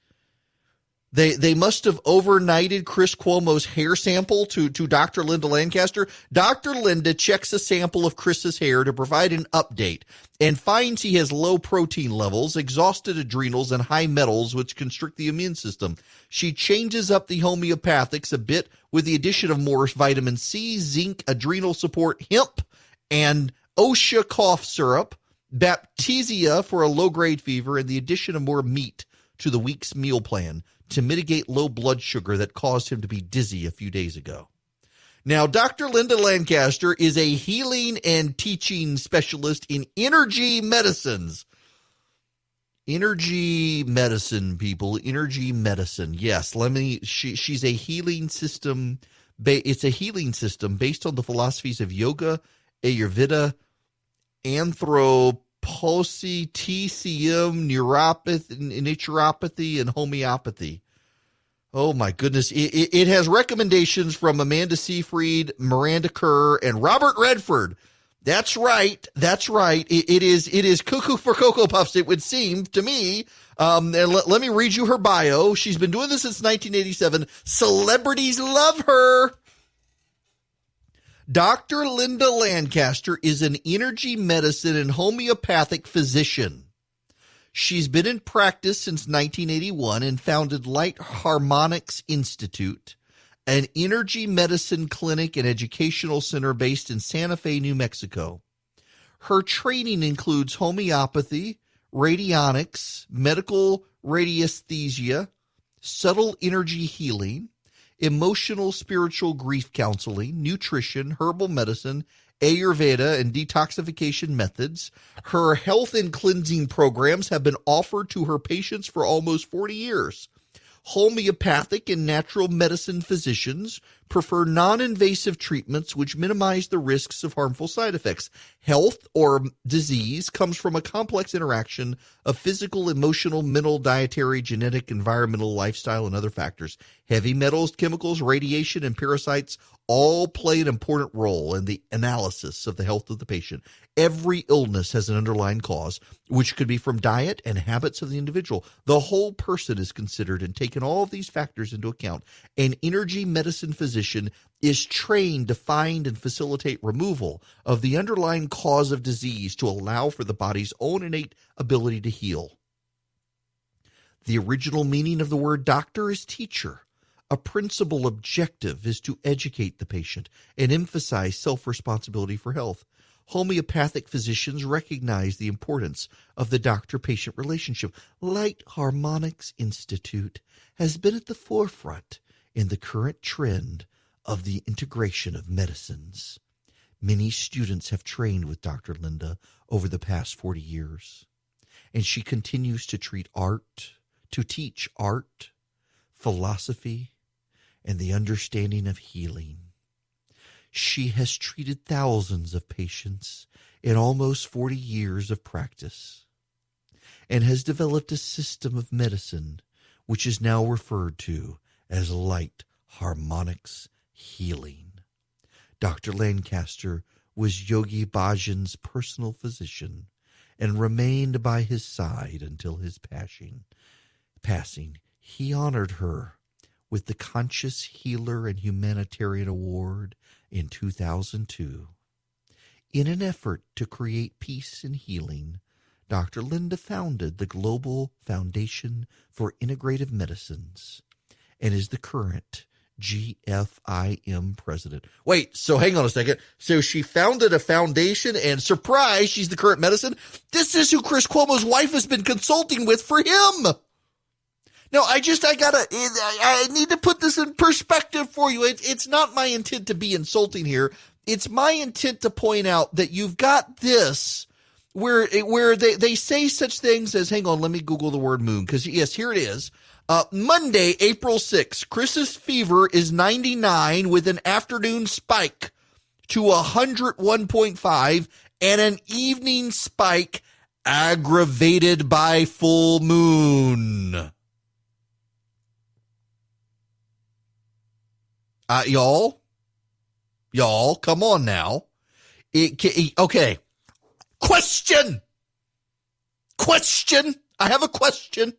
They must have overnighted Chris Cuomo's hair sample to Dr. Linda Lancaster. Dr. Linda checks a sample of Chris's hair to provide an update and finds he has low protein levels, exhausted adrenals, and high metals, which constrict the immune system. She changes up the homeopathics a bit with the addition of more vitamin C, zinc, adrenal support, hemp, and OSHA cough syrup, Baptisia for a low-grade fever, and the addition of more meat to the week's meal plan to mitigate low blood sugar that caused him to be dizzy a few days ago. Now, Dr. Linda Lancaster is a healing and teaching specialist in energy medicines. Energy medicine, people. Energy medicine. Yes, she's a healing system. It's a healing system based on the philosophies of yoga, Ayurveda, anthropology, TCM, naturopathy, and homeopathy. Oh my goodness. It has recommendations from Amanda Seyfried, Miranda Kerr, and Robert Redford. That's right. It is cuckoo for Cocoa Puffs, it would seem to me. And let me read you her bio. She's been doing this since 1987. Celebrities love her. Dr. Linda Lancaster is an energy medicine and homeopathic physician. She's been in practice since 1981 and founded Light Harmonics Institute, an energy medicine clinic and educational center based in Santa Fe, New Mexico. Her training includes homeopathy, radionics, medical radiesthesia, subtle energy healing, emotional spiritual grief counseling, nutrition, herbal medicine, Ayurveda, and detoxification methods. Her health and cleansing programs have been offered to her patients for almost 40 years. Homeopathic and natural medicine physicians prefer non-invasive treatments which minimize the risks of harmful side effects. Health or disease comes from a complex interaction of physical, emotional, mental, dietary, genetic, environmental, lifestyle, and other factors. Heavy metals, chemicals, radiation, and parasites all play an important role in the analysis of the health of the patient. Every illness has an underlying cause, which could be from diet and habits of the individual. The whole person is considered and taken all of these factors into account. An energy medicine physician is trained to find and facilitate removal of the underlying cause of disease to allow for the body's own innate ability to heal. The original meaning of the word doctor is teacher. A principal objective is to educate the patient and emphasize self-responsibility for health. Homeopathic physicians recognize the importance of the doctor-patient relationship. Light Harmonics Institute has been at the forefront in the current trend of the integration of medicines. Many students have trained with Dr. Linda over the past 40 years, and she continues to teach art, philosophy, and the understanding of healing. She has treated thousands of patients in almost 40 years of practice and has developed a system of medicine which is now referred to as Light Harmonics Healing. Dr. Lancaster was Yogi Bhajan's personal physician and remained by his side until his passing. he honored her with the Conscious Healer and Humanitarian Award in 2002. In an effort to create peace and healing, Dr. Linda founded the Global Foundation for Integrative Medicines and is the current GFIM president. Wait, so hang on a second. So she founded a foundation and surprise, she's the current medicine. This is who Chris Cuomo's wife has been consulting with for him. No, I need to put this in perspective for you. It's not my intent to be insulting here. It's my intent to point out that you've got this where they say such things as, hang on, let me Google the word moon, because yes, here it is. Monday, April 6th, Chris's fever is 99 with an afternoon spike to 101.5 and an evening spike aggravated by full moon. Y'all, come on now. Okay. Question. I have a question.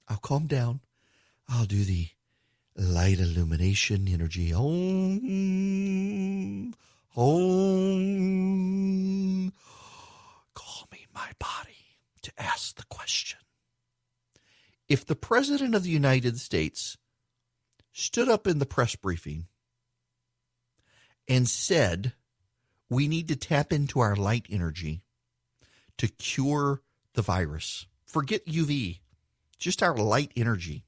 I'll calm down. I'll do the light illumination energy. Om. Calming my body to ask the question. If the President of the United States stood up in the press briefing and said, we need to tap into our light energy to cure the virus. Forget UV, just our light energy.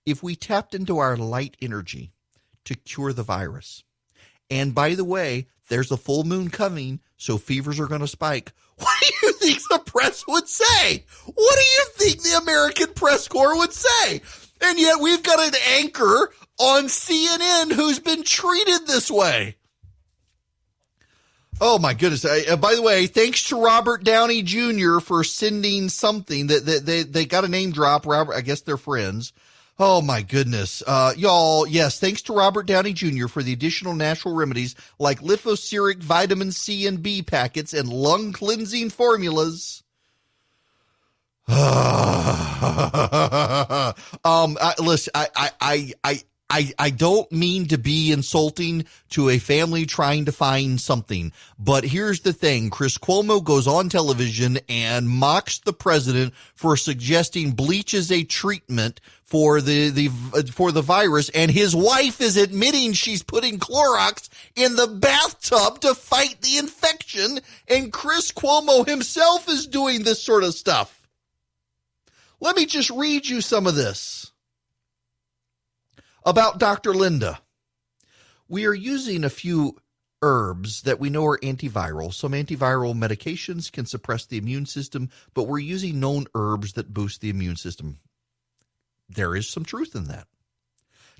If we tapped into our light energy to cure the virus, and by the way, there's a full moon coming, so fevers are going to spike. What do you think the press would say? What do you think the American press corps would say? And yet we've got an anchor on CNN who's been treated this way. Oh, my goodness. By the way, thanks to Robert Downey Jr. for sending something that they got a name drop. Robert, I guess they're friends. Oh, my goodness. Y'all, yes, thanks to Robert Downey Jr. for the additional natural remedies like lithoseric vitamin C and B packets and lung cleansing formulas. Listen, I don't mean to be insulting to a family trying to find something, but here's the thing. Chris Cuomo goes on television and mocks the president for suggesting bleach is a treatment for the virus, and his wife is admitting she's putting Clorox in the bathtub to fight the infection, and Chris Cuomo himself is doing this sort of stuff. Let me just read you some of this. About Dr. Linda. We are using a few herbs that we know are antiviral. Some antiviral medications can suppress the immune system, but we're using known herbs that boost the immune system. There is some truth in that.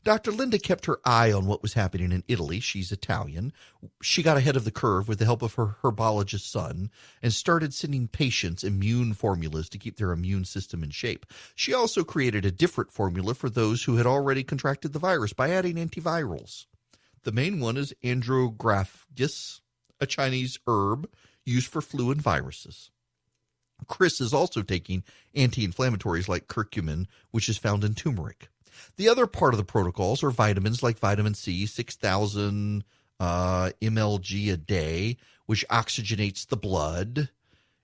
Dr. Linda kept her eye on what was happening in Italy. She's Italian. She got ahead of the curve with the help of her herbologist son and started sending patients immune formulas to keep their immune system in shape. She also created a different formula for those who had already contracted the virus by adding antivirals. The main one is andrographis, a Chinese herb used for flu and viruses. Chris is also taking anti-inflammatories like curcumin, which is found in turmeric. The other part of the protocols are vitamins like vitamin C, 6,000 mLg a day, which oxygenates the blood.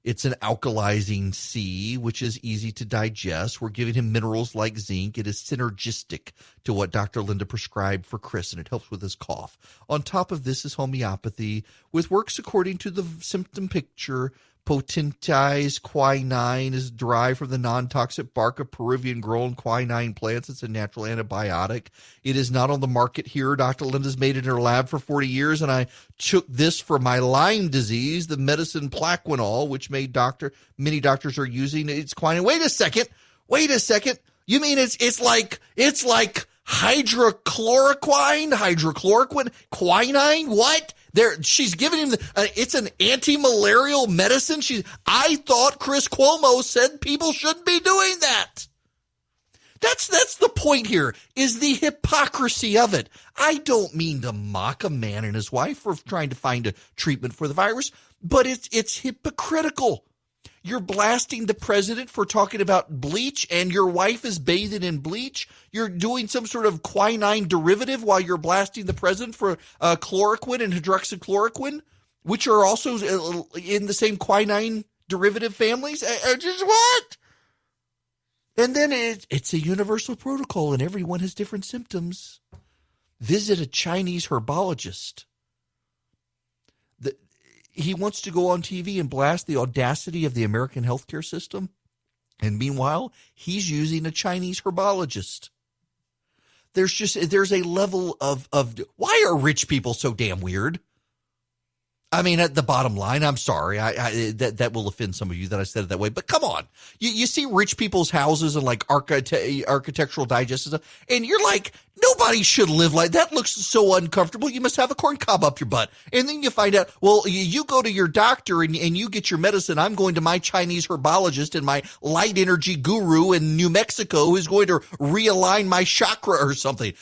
It's an alkalizing C, which is easy to digest. We're giving him minerals like zinc. It is synergistic to what Dr. Linda prescribed for Chris, and it helps with his cough. On top of this is homeopathy, with works according to the symptom picture. Potentized quinine is derived from the non-toxic bark of Peruvian-grown quinine plants. It's a natural antibiotic. It is not on the market here. Dr. Linda's made it in her lab for 40 years, and I took this for my Lyme disease, the medicine Plaquenil, which many doctors are using. It's quinine. Wait a second. You mean it's like hydrochloroquine, quinine? What? She's giving him it's an anti-malarial medicine. I thought Chris Cuomo said people shouldn't be doing that. That's the point here, is the hypocrisy of it. I don't mean to mock a man and his wife for trying to find a treatment for the virus, but it's hypocritical. You're blasting the president for talking about bleach, and your wife is bathing in bleach. You're doing some sort of quinine derivative while you're blasting the president for chloroquine and hydroxychloroquine, which are also in the same quinine derivative families. Just what? And then it's a universal protocol, and everyone has different symptoms. Visit a Chinese herbologist. He wants to go on TV and blast the audacity of the American healthcare system. And meanwhile, he's using a Chinese herbologist. There's a level of why are rich people so damn weird? I mean, at the bottom line, I'm sorry, that will offend some of you that I said it that way, but come on. You see rich people's houses and like architectural digest and stuff, and you're like, nobody should live like that. Looks so uncomfortable. You must have a corn cob up your butt. And then you find out, well, you go to your doctor and you get your medicine. I'm going to my Chinese herbologist and my light energy guru in New Mexico who's going to realign my chakra or something.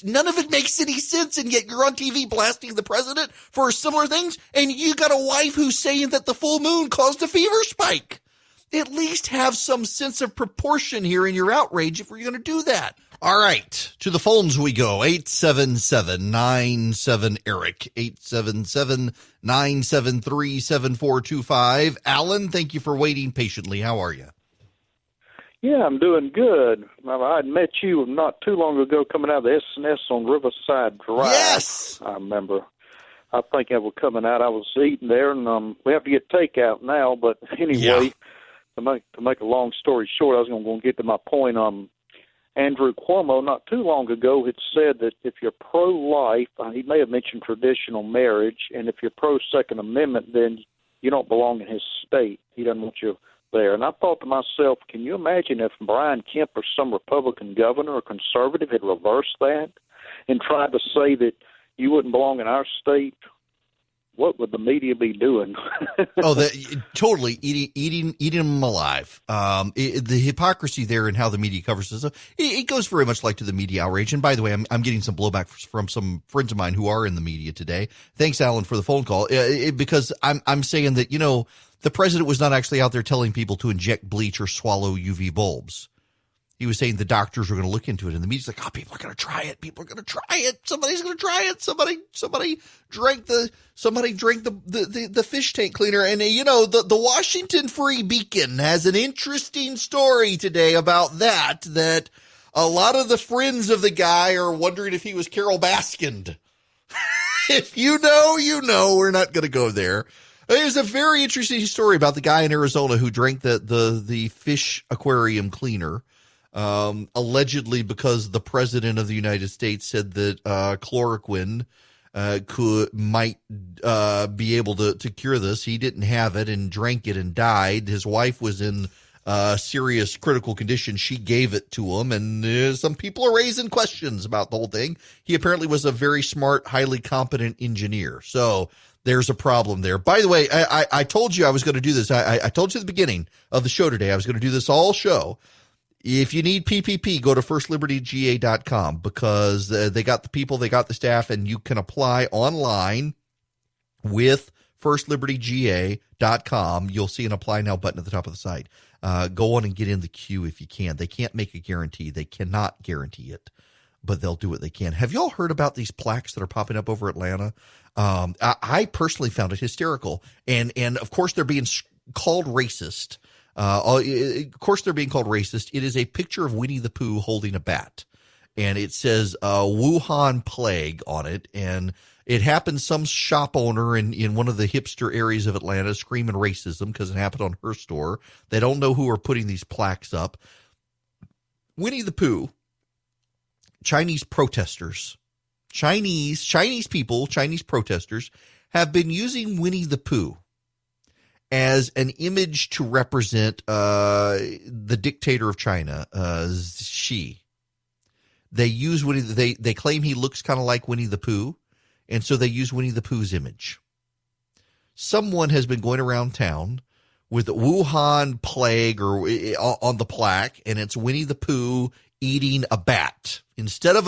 None of it makes any sense. And yet you're on TV blasting the president for similar things. And you got a wife who's saying that the full moon caused a fever spike. At least have some sense of proportion here in your outrage if we're going to do that. All right, to the phones we go. 877-97-ERIC, 877-973-7425. Alan, thank you for waiting patiently. How are you? Yeah, I'm doing good. I met you not too long ago coming out of the S&S on Riverside Drive. Yes! I remember. I think I was coming out. I was eating there, and we have to get takeout now. But anyway, to make a long story short, I was going to get to my point. Andrew Cuomo, not too long ago, had said that if you're pro-life, he may have mentioned traditional marriage, and if you're pro-Second Amendment, then you don't belong in his state. He doesn't want you there. And I thought to myself, can you imagine if Brian Kemp or some Republican governor or conservative had reversed that and tried to say that you wouldn't belong in our state? What would the media be doing? Totally eating them alive. The hypocrisy there and how the media covers this, it goes very much like to the media outrage. And by the way, I'm getting some blowback from some friends of mine who are in the media today. Thanks, Alan, for the phone call. Because I'm saying that, the president was not actually out there telling people to inject bleach or swallow UV bulbs. He was saying the doctors were going to look into it, and the media's like, people are going to try it. People are going to try it. Somebody's going to try it. Somebody drank the fish tank cleaner. And, the Washington Free Beacon has an interesting story today about that a lot of the friends of the guy are wondering if he was Carol Baskin. If you know, you know. We're not going to go there. There's a very interesting story about the guy in Arizona who drank the fish aquarium cleaner. Allegedly because the president of the United States said that chloroquine might be able to cure this. He didn't have it and drank it and died. His wife was in serious critical condition. She gave it to him, and some people are raising questions about the whole thing. He apparently was a very smart, highly competent engineer. So there's a problem there. By the way, I told you I was going to do this. I told you at the beginning of the show today I was going to do this all show. If you need PPP, go to firstlibertyga.com because they got the people, they got the staff, and you can apply online with firstlibertyga.com. You'll see an apply now button at the top of the site. Go on and get in the queue if you can. They can't make a guarantee. They cannot guarantee it, but they'll do what they can. Have y'all heard about these plaques that are popping up over Atlanta? I personally found it hysterical. And of course, they're being called racist. Of course, they're being called racist. It is a picture of Winnie the Pooh holding a bat, and it says Wuhan plague on it. And it happened some shop owner in one of the hipster areas of Atlanta screaming racism because it happened on her store. They don't know who are putting these plaques up. Winnie the Pooh, Chinese protesters, Chinese people, Chinese protesters have been using Winnie the Pooh as an image to represent the dictator of China, Xi. They use they claim he looks kind of like Winnie the Pooh, and so they use Winnie the Pooh's image. Someone has been going around town with the Wuhan plague or on the plaque, and it's Winnie the Pooh eating a bat. Instead of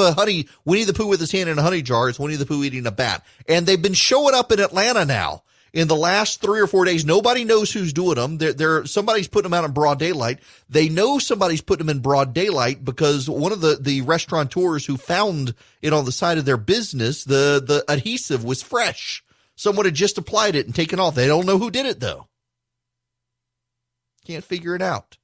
Winnie the Pooh with his hand in a honey jar, it's Winnie the Pooh eating a bat. And they've been showing up in Atlanta now. In the last 3 or 4 days, nobody knows who's doing them. Somebody's putting them out in broad daylight. They know somebody's putting them in broad daylight because one of the restaurateurs who found it on the side of their business, the adhesive was fresh. Someone had just applied it and taken off. They don't know who did it, though. Can't figure it out.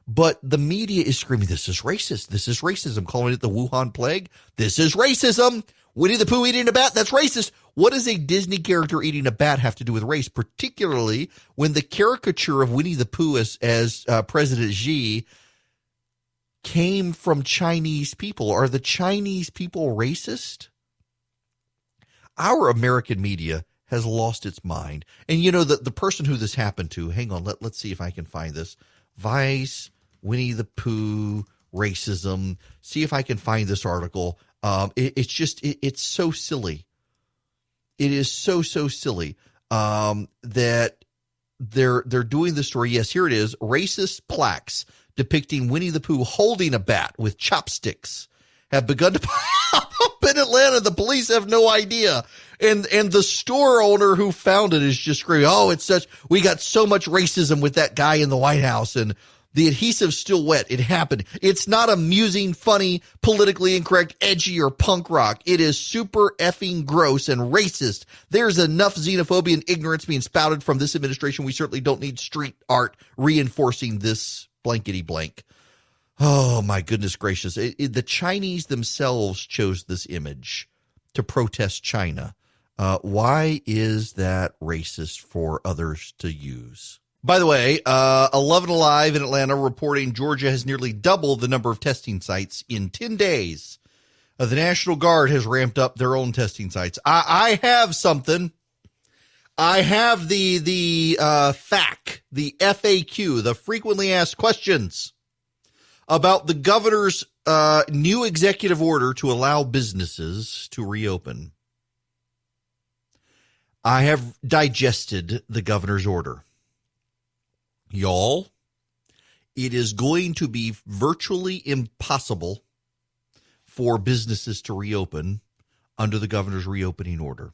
But the media is screaming, this is racist. This is racism, calling it the Wuhan plague. This is racism. Winnie the Pooh eating a bat, that's racist. What does a Disney character eating a bat have to do with race, particularly when the caricature of Winnie the Pooh as President Xi came from Chinese people? Are the Chinese people racist? Our American media has lost its mind. And you know, the person who this happened to, hang on, let's see if I can find this. Vice, Winnie the Pooh, racism. See if I can find this article. It's so silly. It is so silly that they're doing the story. Yes, here it is. Racist plaques depicting Winnie the Pooh holding a bat with chopsticks have begun to pop up in Atlanta. The police have no idea. And the store owner who found it is just screaming, oh, we got so much racism with that guy in the White House, and the adhesive's still wet. It happened. It's not amusing, funny, politically incorrect, edgy, or punk rock. It is super effing gross and racist. There's enough xenophobia and ignorance being spouted from this administration. We certainly don't need street art reinforcing this blankety blank. Oh, my goodness gracious. The Chinese themselves chose this image to protest China. Why is that racist for others to use? By the way, 11 Alive in Atlanta reporting Georgia has nearly doubled the number of testing sites in 10 days. The National Guard has ramped up their own testing sites. I have something. I have the FAQ, the FAQ, the frequently asked questions about the governor's new executive order to allow businesses to reopen. I have digested the governor's order. Y'all, it is going to be virtually impossible for businesses to reopen under the governor's reopening order.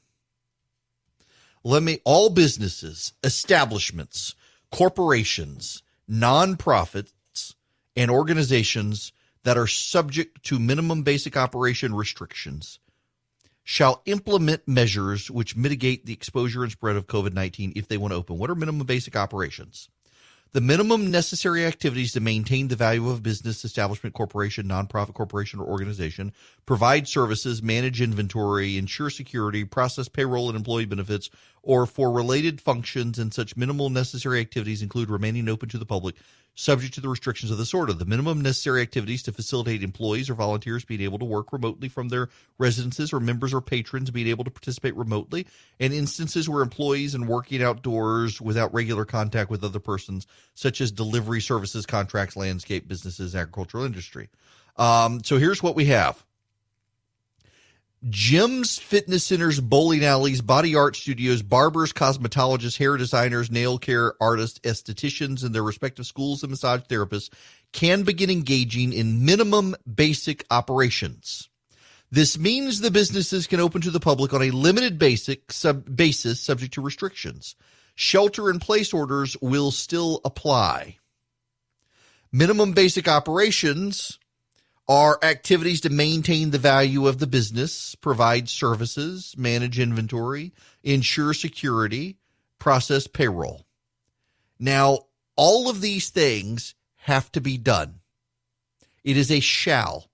All businesses, establishments, corporations, nonprofits, and organizations that are subject to minimum basic operation restrictions shall implement measures which mitigate the exposure and spread of COVID-19 if they want to open. What are minimum basic operations? The minimum necessary activities to maintain the value of a business, establishment, corporation, nonprofit corporation, or organization, provide services, manage inventory, ensure security, process payroll and employee benefits, or for related functions, and such minimal necessary activities include remaining open to the public, subject to the restrictions of this order. The minimum necessary activities to facilitate employees or volunteers being able to work remotely from their residences, or members or patrons being able to participate remotely, and instances where employees and working outdoors without regular contact with other persons, such as delivery services, contracts, landscape businesses, agricultural industry. So here's what we have. Gyms, fitness centers, bowling alleys, body art studios, barbers, cosmetologists, hair designers, nail care artists, estheticians, and their respective schools and massage therapists can begin engaging in minimum basic operations. This means the businesses can open to the public on a limited basis subject to restrictions. Shelter-in-place orders will still apply. Minimum basic operations are activities to maintain the value of the business, provide services, manage inventory, ensure security, process payroll. Now, all of these things have to be done. It is a shall.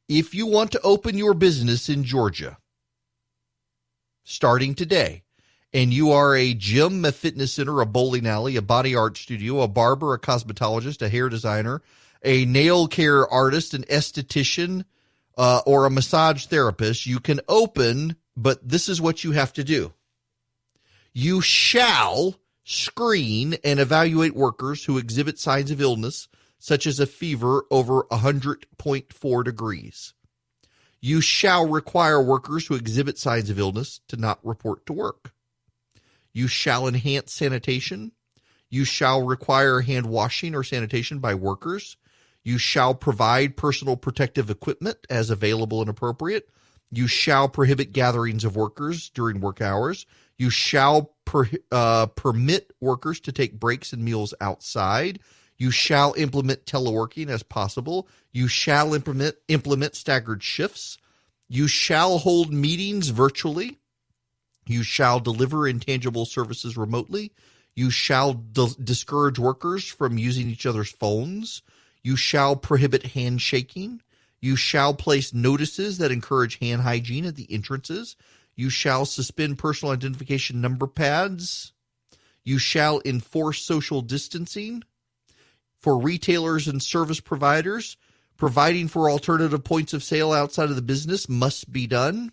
If you want to open your business in Georgia, starting today, and you are a gym, a fitness center, a bowling alley, a body art studio, a barber, a cosmetologist, a hair designer, a nail care artist, an esthetician, or a massage therapist, you can open, but this is what you have to do. You shall screen and evaluate workers who exhibit signs of illness, such as a fever over 100.4 degrees. You shall require workers who exhibit signs of illness to not report to work. You shall enhance sanitation. You shall require hand washing or sanitation by workers. You shall provide personal protective equipment as available and appropriate. You shall prohibit gatherings of workers during work hours. You shall permit workers to take breaks and meals outside. You shall implement teleworking as possible. You shall implement staggered shifts. You shall hold meetings virtually. You shall deliver intangible services remotely. You shall discourage workers from using each other's phones. You shall prohibit handshaking. You shall place notices that encourage hand hygiene at the entrances. You shall suspend personal identification number pads. You shall enforce social distancing. For retailers and service providers, providing for alternative points of sale outside of the business must be done.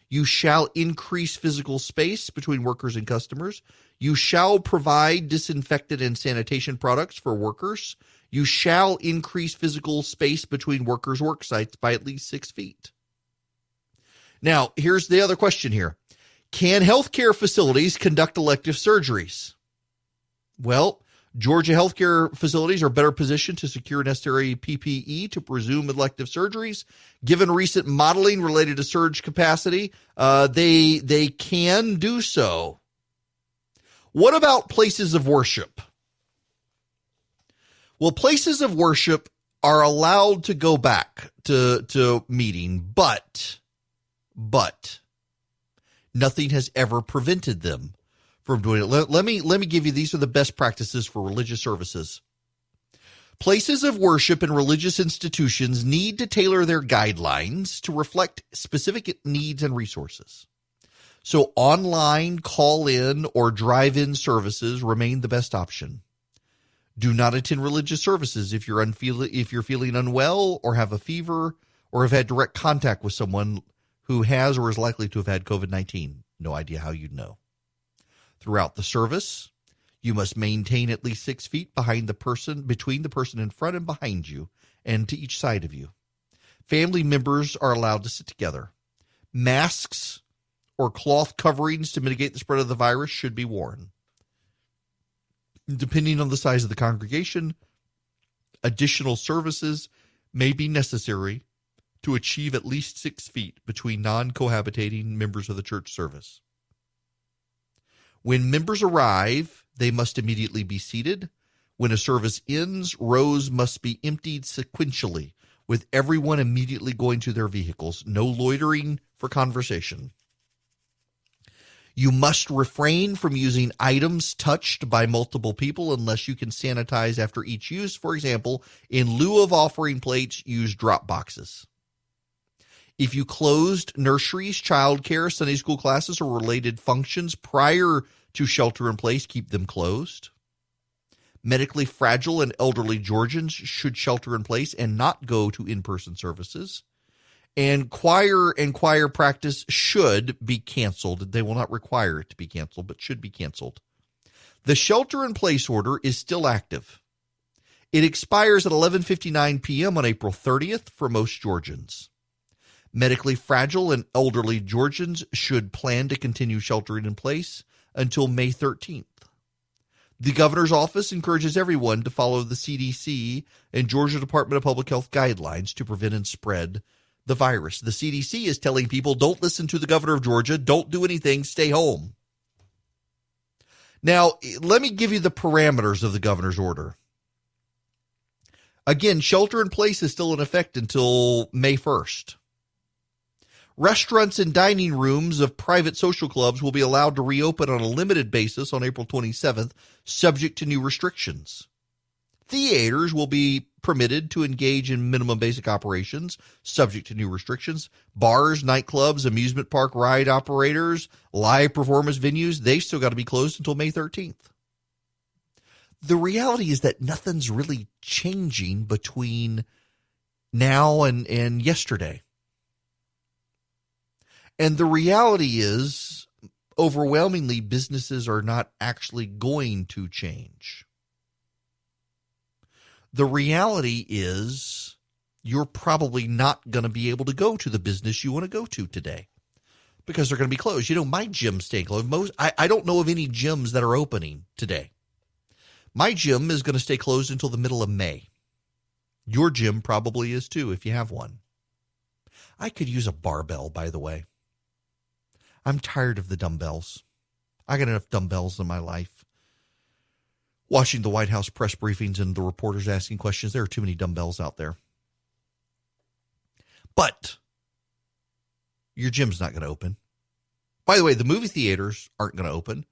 You shall increase physical space between workers and customers. You shall provide disinfectant and sanitation products for workers. You shall increase physical space between workers' work sites by at least 6 feet. Now, here's the other question here. Can healthcare facilities conduct elective surgeries? Well, Georgia healthcare facilities are better positioned to secure necessary PPE to presume elective surgeries. Given recent modeling related to surge capacity, they can do so. What about places of worship? Well, places of worship are allowed to go back to meeting, but nothing has ever prevented them from doing it. Let me give you, these are the best practices for religious services. Places of worship and religious institutions need to tailor their guidelines to reflect specific needs and resources. So online, call-in, or drive-in services remain the best option. Do not attend religious services if you're feeling unwell or have a fever or have had direct contact with someone who has or is likely to have had COVID-19. No idea how you'd know. Throughout the service, you must maintain at least 6 feet between the person in front and behind you and to each side of you. Family members are allowed to sit together. Masks or cloth coverings to mitigate the spread of the virus should be worn. Depending on the size of the congregation, additional services may be necessary to achieve at least 6 feet between non-cohabitating members of the church service. When members arrive, they must immediately be seated. When a service ends, rows must be emptied sequentially, with everyone immediately going to their vehicles. No loitering for conversation. You must refrain from using items touched by multiple people unless you can sanitize after each use. For example, in lieu of offering plates, use drop boxes. If you closed nurseries, childcare, Sunday school classes, or related functions prior to shelter in place, keep them closed. Medically fragile and elderly Georgians should shelter in place and not go to in-person services. And choir practice should be canceled. They will not require it to be canceled, but should be canceled. The shelter-in-place order is still active. It expires at 11:59 p.m. on April 30th for most Georgians. Medically fragile and elderly Georgians should plan to continue sheltering in place until May 13th. The governor's office encourages everyone to follow the CDC and Georgia Department of Public Health guidelines to prevent and spread the virus. The CDC is telling people, don't listen to the governor of Georgia. Don't do anything. Stay home. Now, let me give you the parameters of the governor's order. Again, shelter in place is still in effect until May 1st. Restaurants and dining rooms of private social clubs will be allowed to reopen on a limited basis on April 27th, subject to new restrictions. Theaters will be permitted to engage in minimum basic operations, subject to new restrictions. Bars, nightclubs, amusement park ride operators, live performance venues, they've still got to be closed until May 13th. The reality is that nothing's really changing between now and yesterday. And the reality is, overwhelmingly, businesses are not actually going to change. The reality is you're probably not going to be able to go to the business you want to go to today because they're going to be closed. You know, my gym's staying closed. I don't know of any gyms that are opening today. My gym is going to stay closed until the middle of May. Your gym probably is too if you have one. I could use a barbell, by the way. I'm tired of the dumbbells. I got enough dumbbells in my life. Watching the White House press briefings and the reporters asking questions, there are too many dumbbells out there. But your gym's not going to open. By the way, the movie theaters aren't going to open.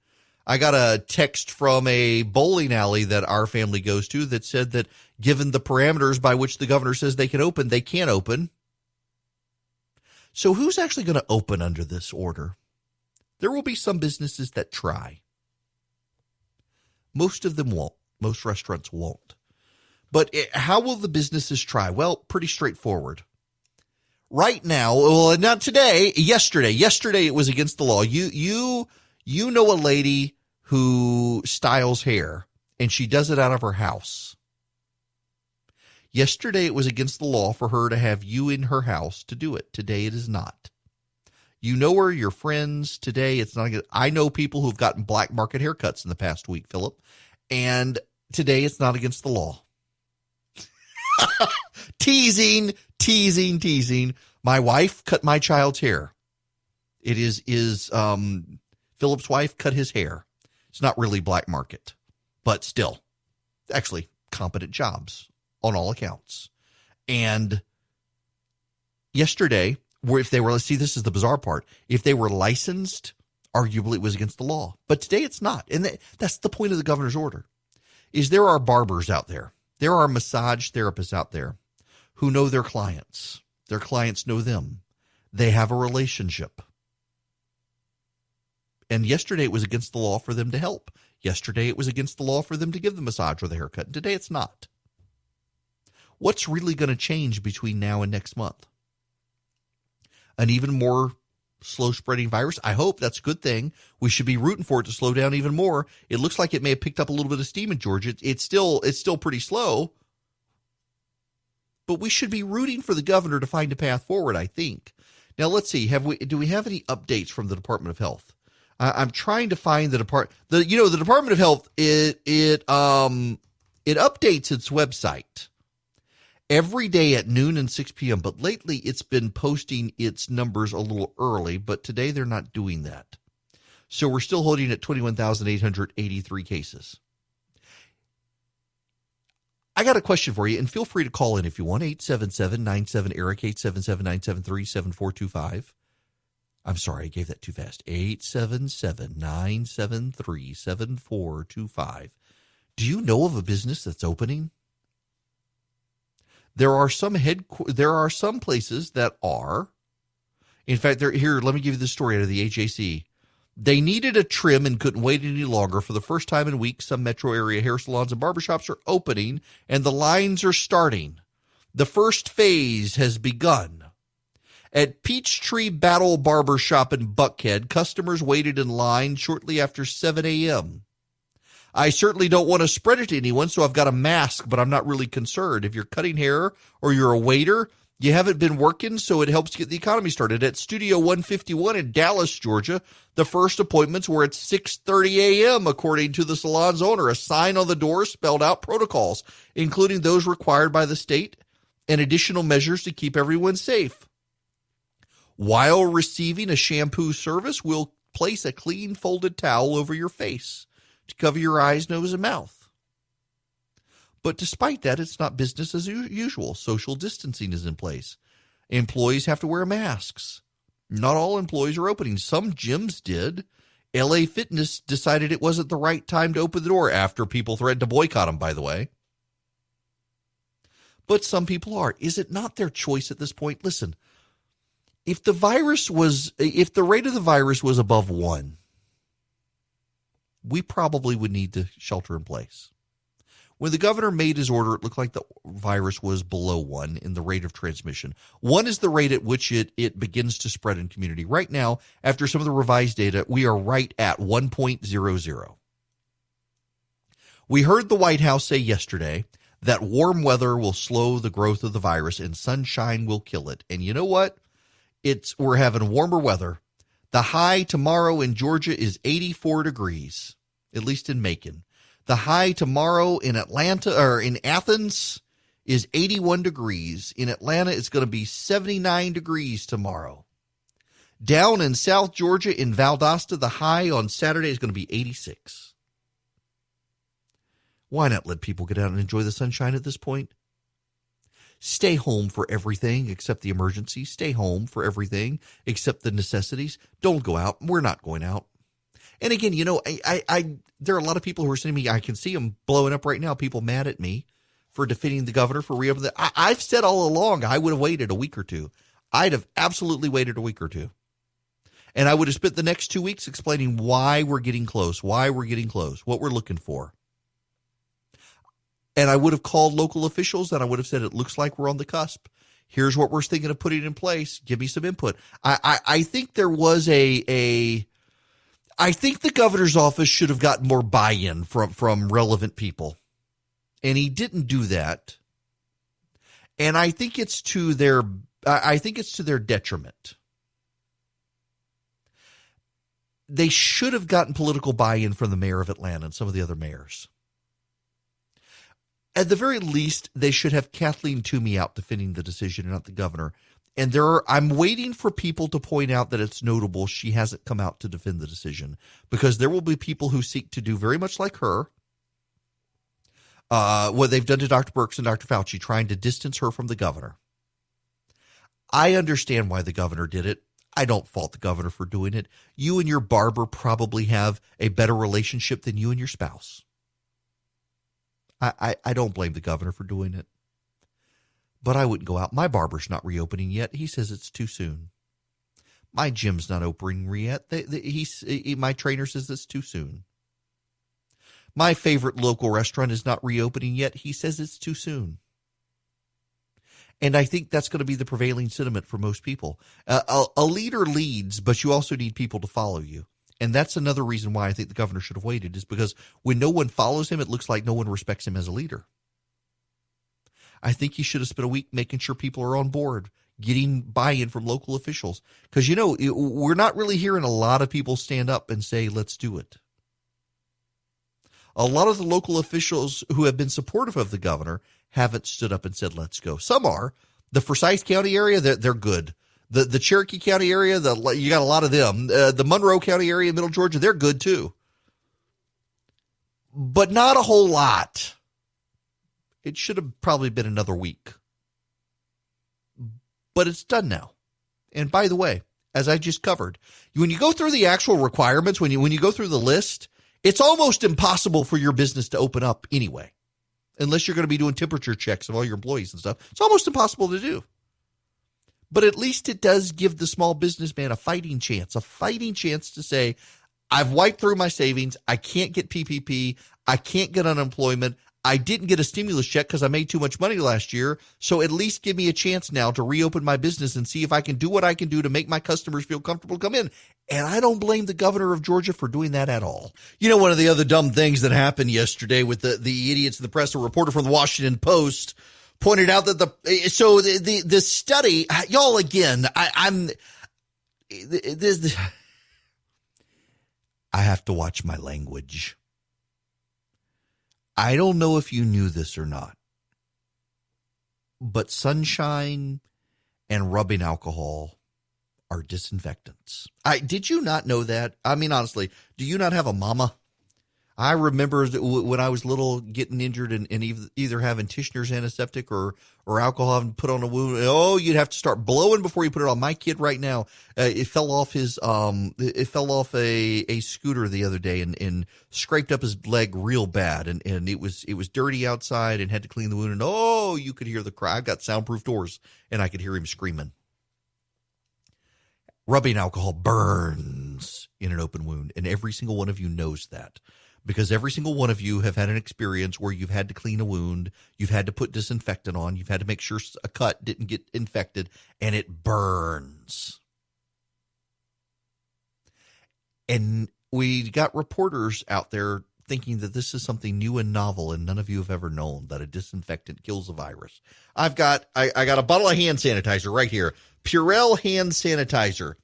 I got a text from a bowling alley that our family goes to that said that given the parameters by which the governor says they can open, they can't open. So who's actually going to open under this order? There will be some businesses that try. Most of them won't. Most restaurants won't. But how will the businesses try? Well, pretty straightforward. Right now, well, not today, yesterday. Yesterday it was against the law. You know a lady who styles hair, and she does it out of her house. Yesterday it was against the law for her to have you in her house to do it. Today it is not. You know her, your friends. Today it's not. I know people who've gotten black market haircuts in the past week, Philip, and today it's not against the law. Teasing. My wife cut my child's hair. It is Philip's wife cut his hair. It's not really black market, but still, actually competent jobs on all accounts. And yesterday, if they were, see, this is the bizarre part. If they were licensed, arguably it was against the law. But today it's not. And that's the point of the governor's order, is there are barbers out there. There are massage therapists out there who know their clients. Their clients know them. They have a relationship. And yesterday it was against the law for them to help. Yesterday it was against the law for them to give the massage or the haircut. And today it's not. What's really going to change between now and next month? An even more slow-spreading virus? I hope. That's a good thing. We should be rooting for it to slow down even more. It looks like it may have picked up a little bit of steam in Georgia. It's still pretty slow. But we should be rooting for the governor to find a path forward, I think. Now, let's see. Do we have any updates from the Department of Health? I'm trying to find the Department of Health. It updates its website every day at noon and 6 p.m. But lately it's been posting its numbers a little early, but today they're not doing that. So we're still holding at 21,883 cases. I got a question for you, and feel free to call in if you want. 877-97-ERIC, 877-973-7425. I'm sorry, I gave that too fast. 877-973-7425. Do you know of a business that's opening? There are some places that are. In fact, here, let me give you the story out of the HAC. They needed a trim and couldn't wait any longer. For the first time in weeks, some metro area hair salons and barbershops are opening, and the lines are starting. The first phase has begun. At Peachtree Battle Barbershop in Buckhead, customers waited in line shortly after 7 a.m. I certainly don't want to spread it to anyone, so I've got a mask, but I'm not really concerned. If you're cutting hair or you're a waiter, you haven't been working, so it helps get the economy started. At Studio 151 in Dallas, Georgia, the first appointments were at 6:30 a.m., according to the salon's owner. A sign on the door spelled out protocols, including those required by the state and additional measures to keep everyone safe. While receiving a shampoo service, we'll place a clean folded towel over your face to cover your eyes, nose, and mouth. But despite that, it's not business as usual. Social distancing is in place. Employees have to wear masks. Not all employees are opening. Some gyms did. LA Fitness decided it wasn't the right time to open the door after people threatened to boycott them, by the way. But some people are. Is it not their choice at this point? Listen, if the rate of the virus was above 1, we probably would need to shelter in place. When the governor made his order, it looked like the virus was below 1 in the rate of transmission. 1 is the rate at which it begins to spread in community. Right now, after some of the revised data, we are right at 1.00. We heard the White House say yesterday that warm weather will slow the growth of the virus and sunshine will kill it. And you know what? We're having warmer weather. The high tomorrow in Georgia is 84 degrees, at least in Macon. The high tomorrow in Athens is 81 degrees. In Atlanta, it's going to be 79 degrees tomorrow. Down in South Georgia in Valdosta, the high on Saturday is going to be 86. Why not let people get out and enjoy the sunshine at this point? Stay home for everything except the emergencies. Stay home for everything except the necessities. Don't go out. We're not going out. And again, you know, there are a lot of people who are saying to me, I can see them blowing up right now, people mad at me for defending the governor for reopening. I've said all along I would have waited a week or two. I'd have absolutely waited a week or two. And I would have spent the next 2 weeks explaining why we're getting close, what we're looking for. And I would have called local officials and I would have said, it looks like we're on the cusp. Here's what we're thinking of putting in place. Give me some input. I think there was I think the governor's office should have gotten more buy-in from relevant people. And he didn't do that. And I think it's to their detriment. They should have gotten political buy-in from the mayor of Atlanta and some of the other mayors. At the very least, they should have Kathleen Toomey out defending the decision and not the governor. And I'm waiting for people to point out that it's notable she hasn't come out to defend the decision, because there will be people who seek to do very much like her, what they've done to Dr. Birx and Dr. Fauci, trying to distance her from the governor. I understand why the governor did it. I don't fault the governor for doing it. You and your barber probably have a better relationship than you and your spouse. I don't blame the governor for doing it. But I wouldn't go out. My barber's not reopening yet. He says it's too soon. My gym's not opening yet. My trainer says it's too soon. My favorite local restaurant is not reopening yet. He says it's too soon. And I think that's going to be the prevailing sentiment for most people. A leader leads, but you also need people to follow you. And that's another reason why I think the governor should have waited, is because when no one follows him, it looks like no one respects him as a leader. I think he should have spent a week making sure people are on board, getting buy-in from local officials. Because, you know, we're not really hearing a lot of people stand up and say, let's do it. A lot of the local officials who have been supportive of the governor haven't stood up and said, let's go. Some are. The Forsyth County area, they're good. The Cherokee County area, you got a lot of them. The Monroe County area in Middle Georgia, they're good too. But not a whole lot. It should have probably been another week. But it's done now. And by the way, as I just covered, when you go through the actual requirements, when you go through the list, it's almost impossible for your business to open up anyway, unless you're going to be doing temperature checks of all your employees and stuff. It's almost impossible to do. But at least it does give the small businessman a fighting chance to say, I've wiped through my savings. I can't get PPP. I can't get unemployment. I didn't get a stimulus check because I made too much money last year. So at least give me a chance now to reopen my business and see if I can do what I can do to make my customers feel comfortable to come in. And I don't blame the governor of Georgia for doing that at all. You know, one of the other dumb things that happened yesterday with the idiots in the press, a reporter from the Washington Post pointed out that the study, y'all, again, I have to watch my language. I don't know if you knew this or not, but sunshine and rubbing alcohol are disinfectants. Did you not know that? I mean, honestly, do you not have a mama? I remember when I was little getting injured and either having Tishner's antiseptic or alcohol having put on a wound. Oh, you'd have to start blowing before you put it on. My kid right now, it fell off a scooter the other day and scraped up his leg real bad. And it was dirty outside and had to clean the wound. And oh, you could hear the cry. I've got soundproof doors and I could hear him screaming. Rubbing alcohol burns in an open wound. And every single one of you knows that. Because every single one of you have had an experience where you've had to clean a wound, you've had to put disinfectant on, you've had to make sure a cut didn't get infected, and it burns. And we got reporters out there thinking that this is something new and novel, and none of you have ever known that a disinfectant kills a virus. I got a bottle of hand sanitizer right here. Purell hand sanitizer.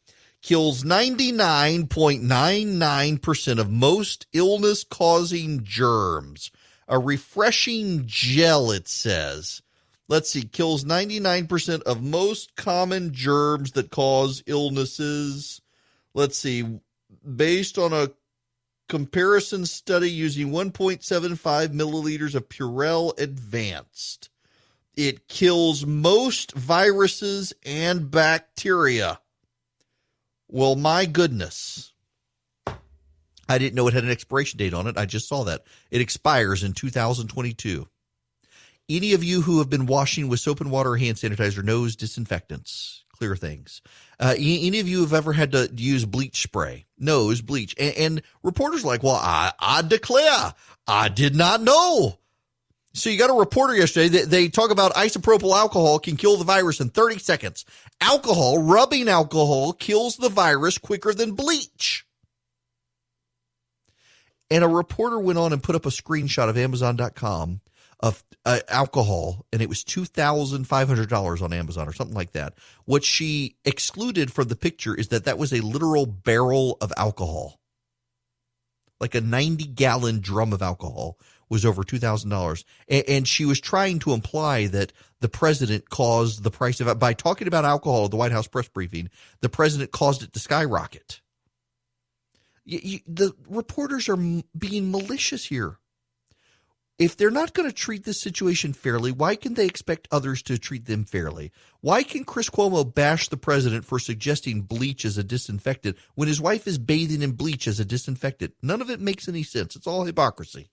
Kills 99.99% of most illness-causing germs. A refreshing gel, it says. Let's see, kills 99% of most common germs that cause illnesses. Let's see, based on a comparison study using 1.75 milliliters of Purell Advanced, it kills most viruses and bacteria. Well, my goodness. I didn't know it had an expiration date on it. I just saw that. It expires in 2022. Any of you who have been washing with soap and water or hand sanitizer knows disinfectants, clear things. Any of you who have ever had to use bleach spray knows bleach. And reporters are like, well, I declare, I did not know. So you got a reporter yesterday that they talk about isopropyl alcohol can kill the virus in 30 seconds. Rubbing alcohol kills the virus quicker than bleach. And a reporter went on and put up a screenshot of Amazon.com of alcohol, and it was $2,500 on Amazon or something like that. What she excluded from the picture is that was a literal barrel of alcohol. Like a 90-gallon drum of alcohol was over $2,000. And she was trying to imply that the president caused the price of it. By talking about alcohol at the White House press briefing, the president caused it to skyrocket. The reporters are being malicious here. If they're not going to treat this situation fairly, why can they expect others to treat them fairly? Why can Chris Cuomo bash the president for suggesting bleach as a disinfectant when his wife is bathing in bleach as a disinfectant? None of it makes any sense. It's all hypocrisy.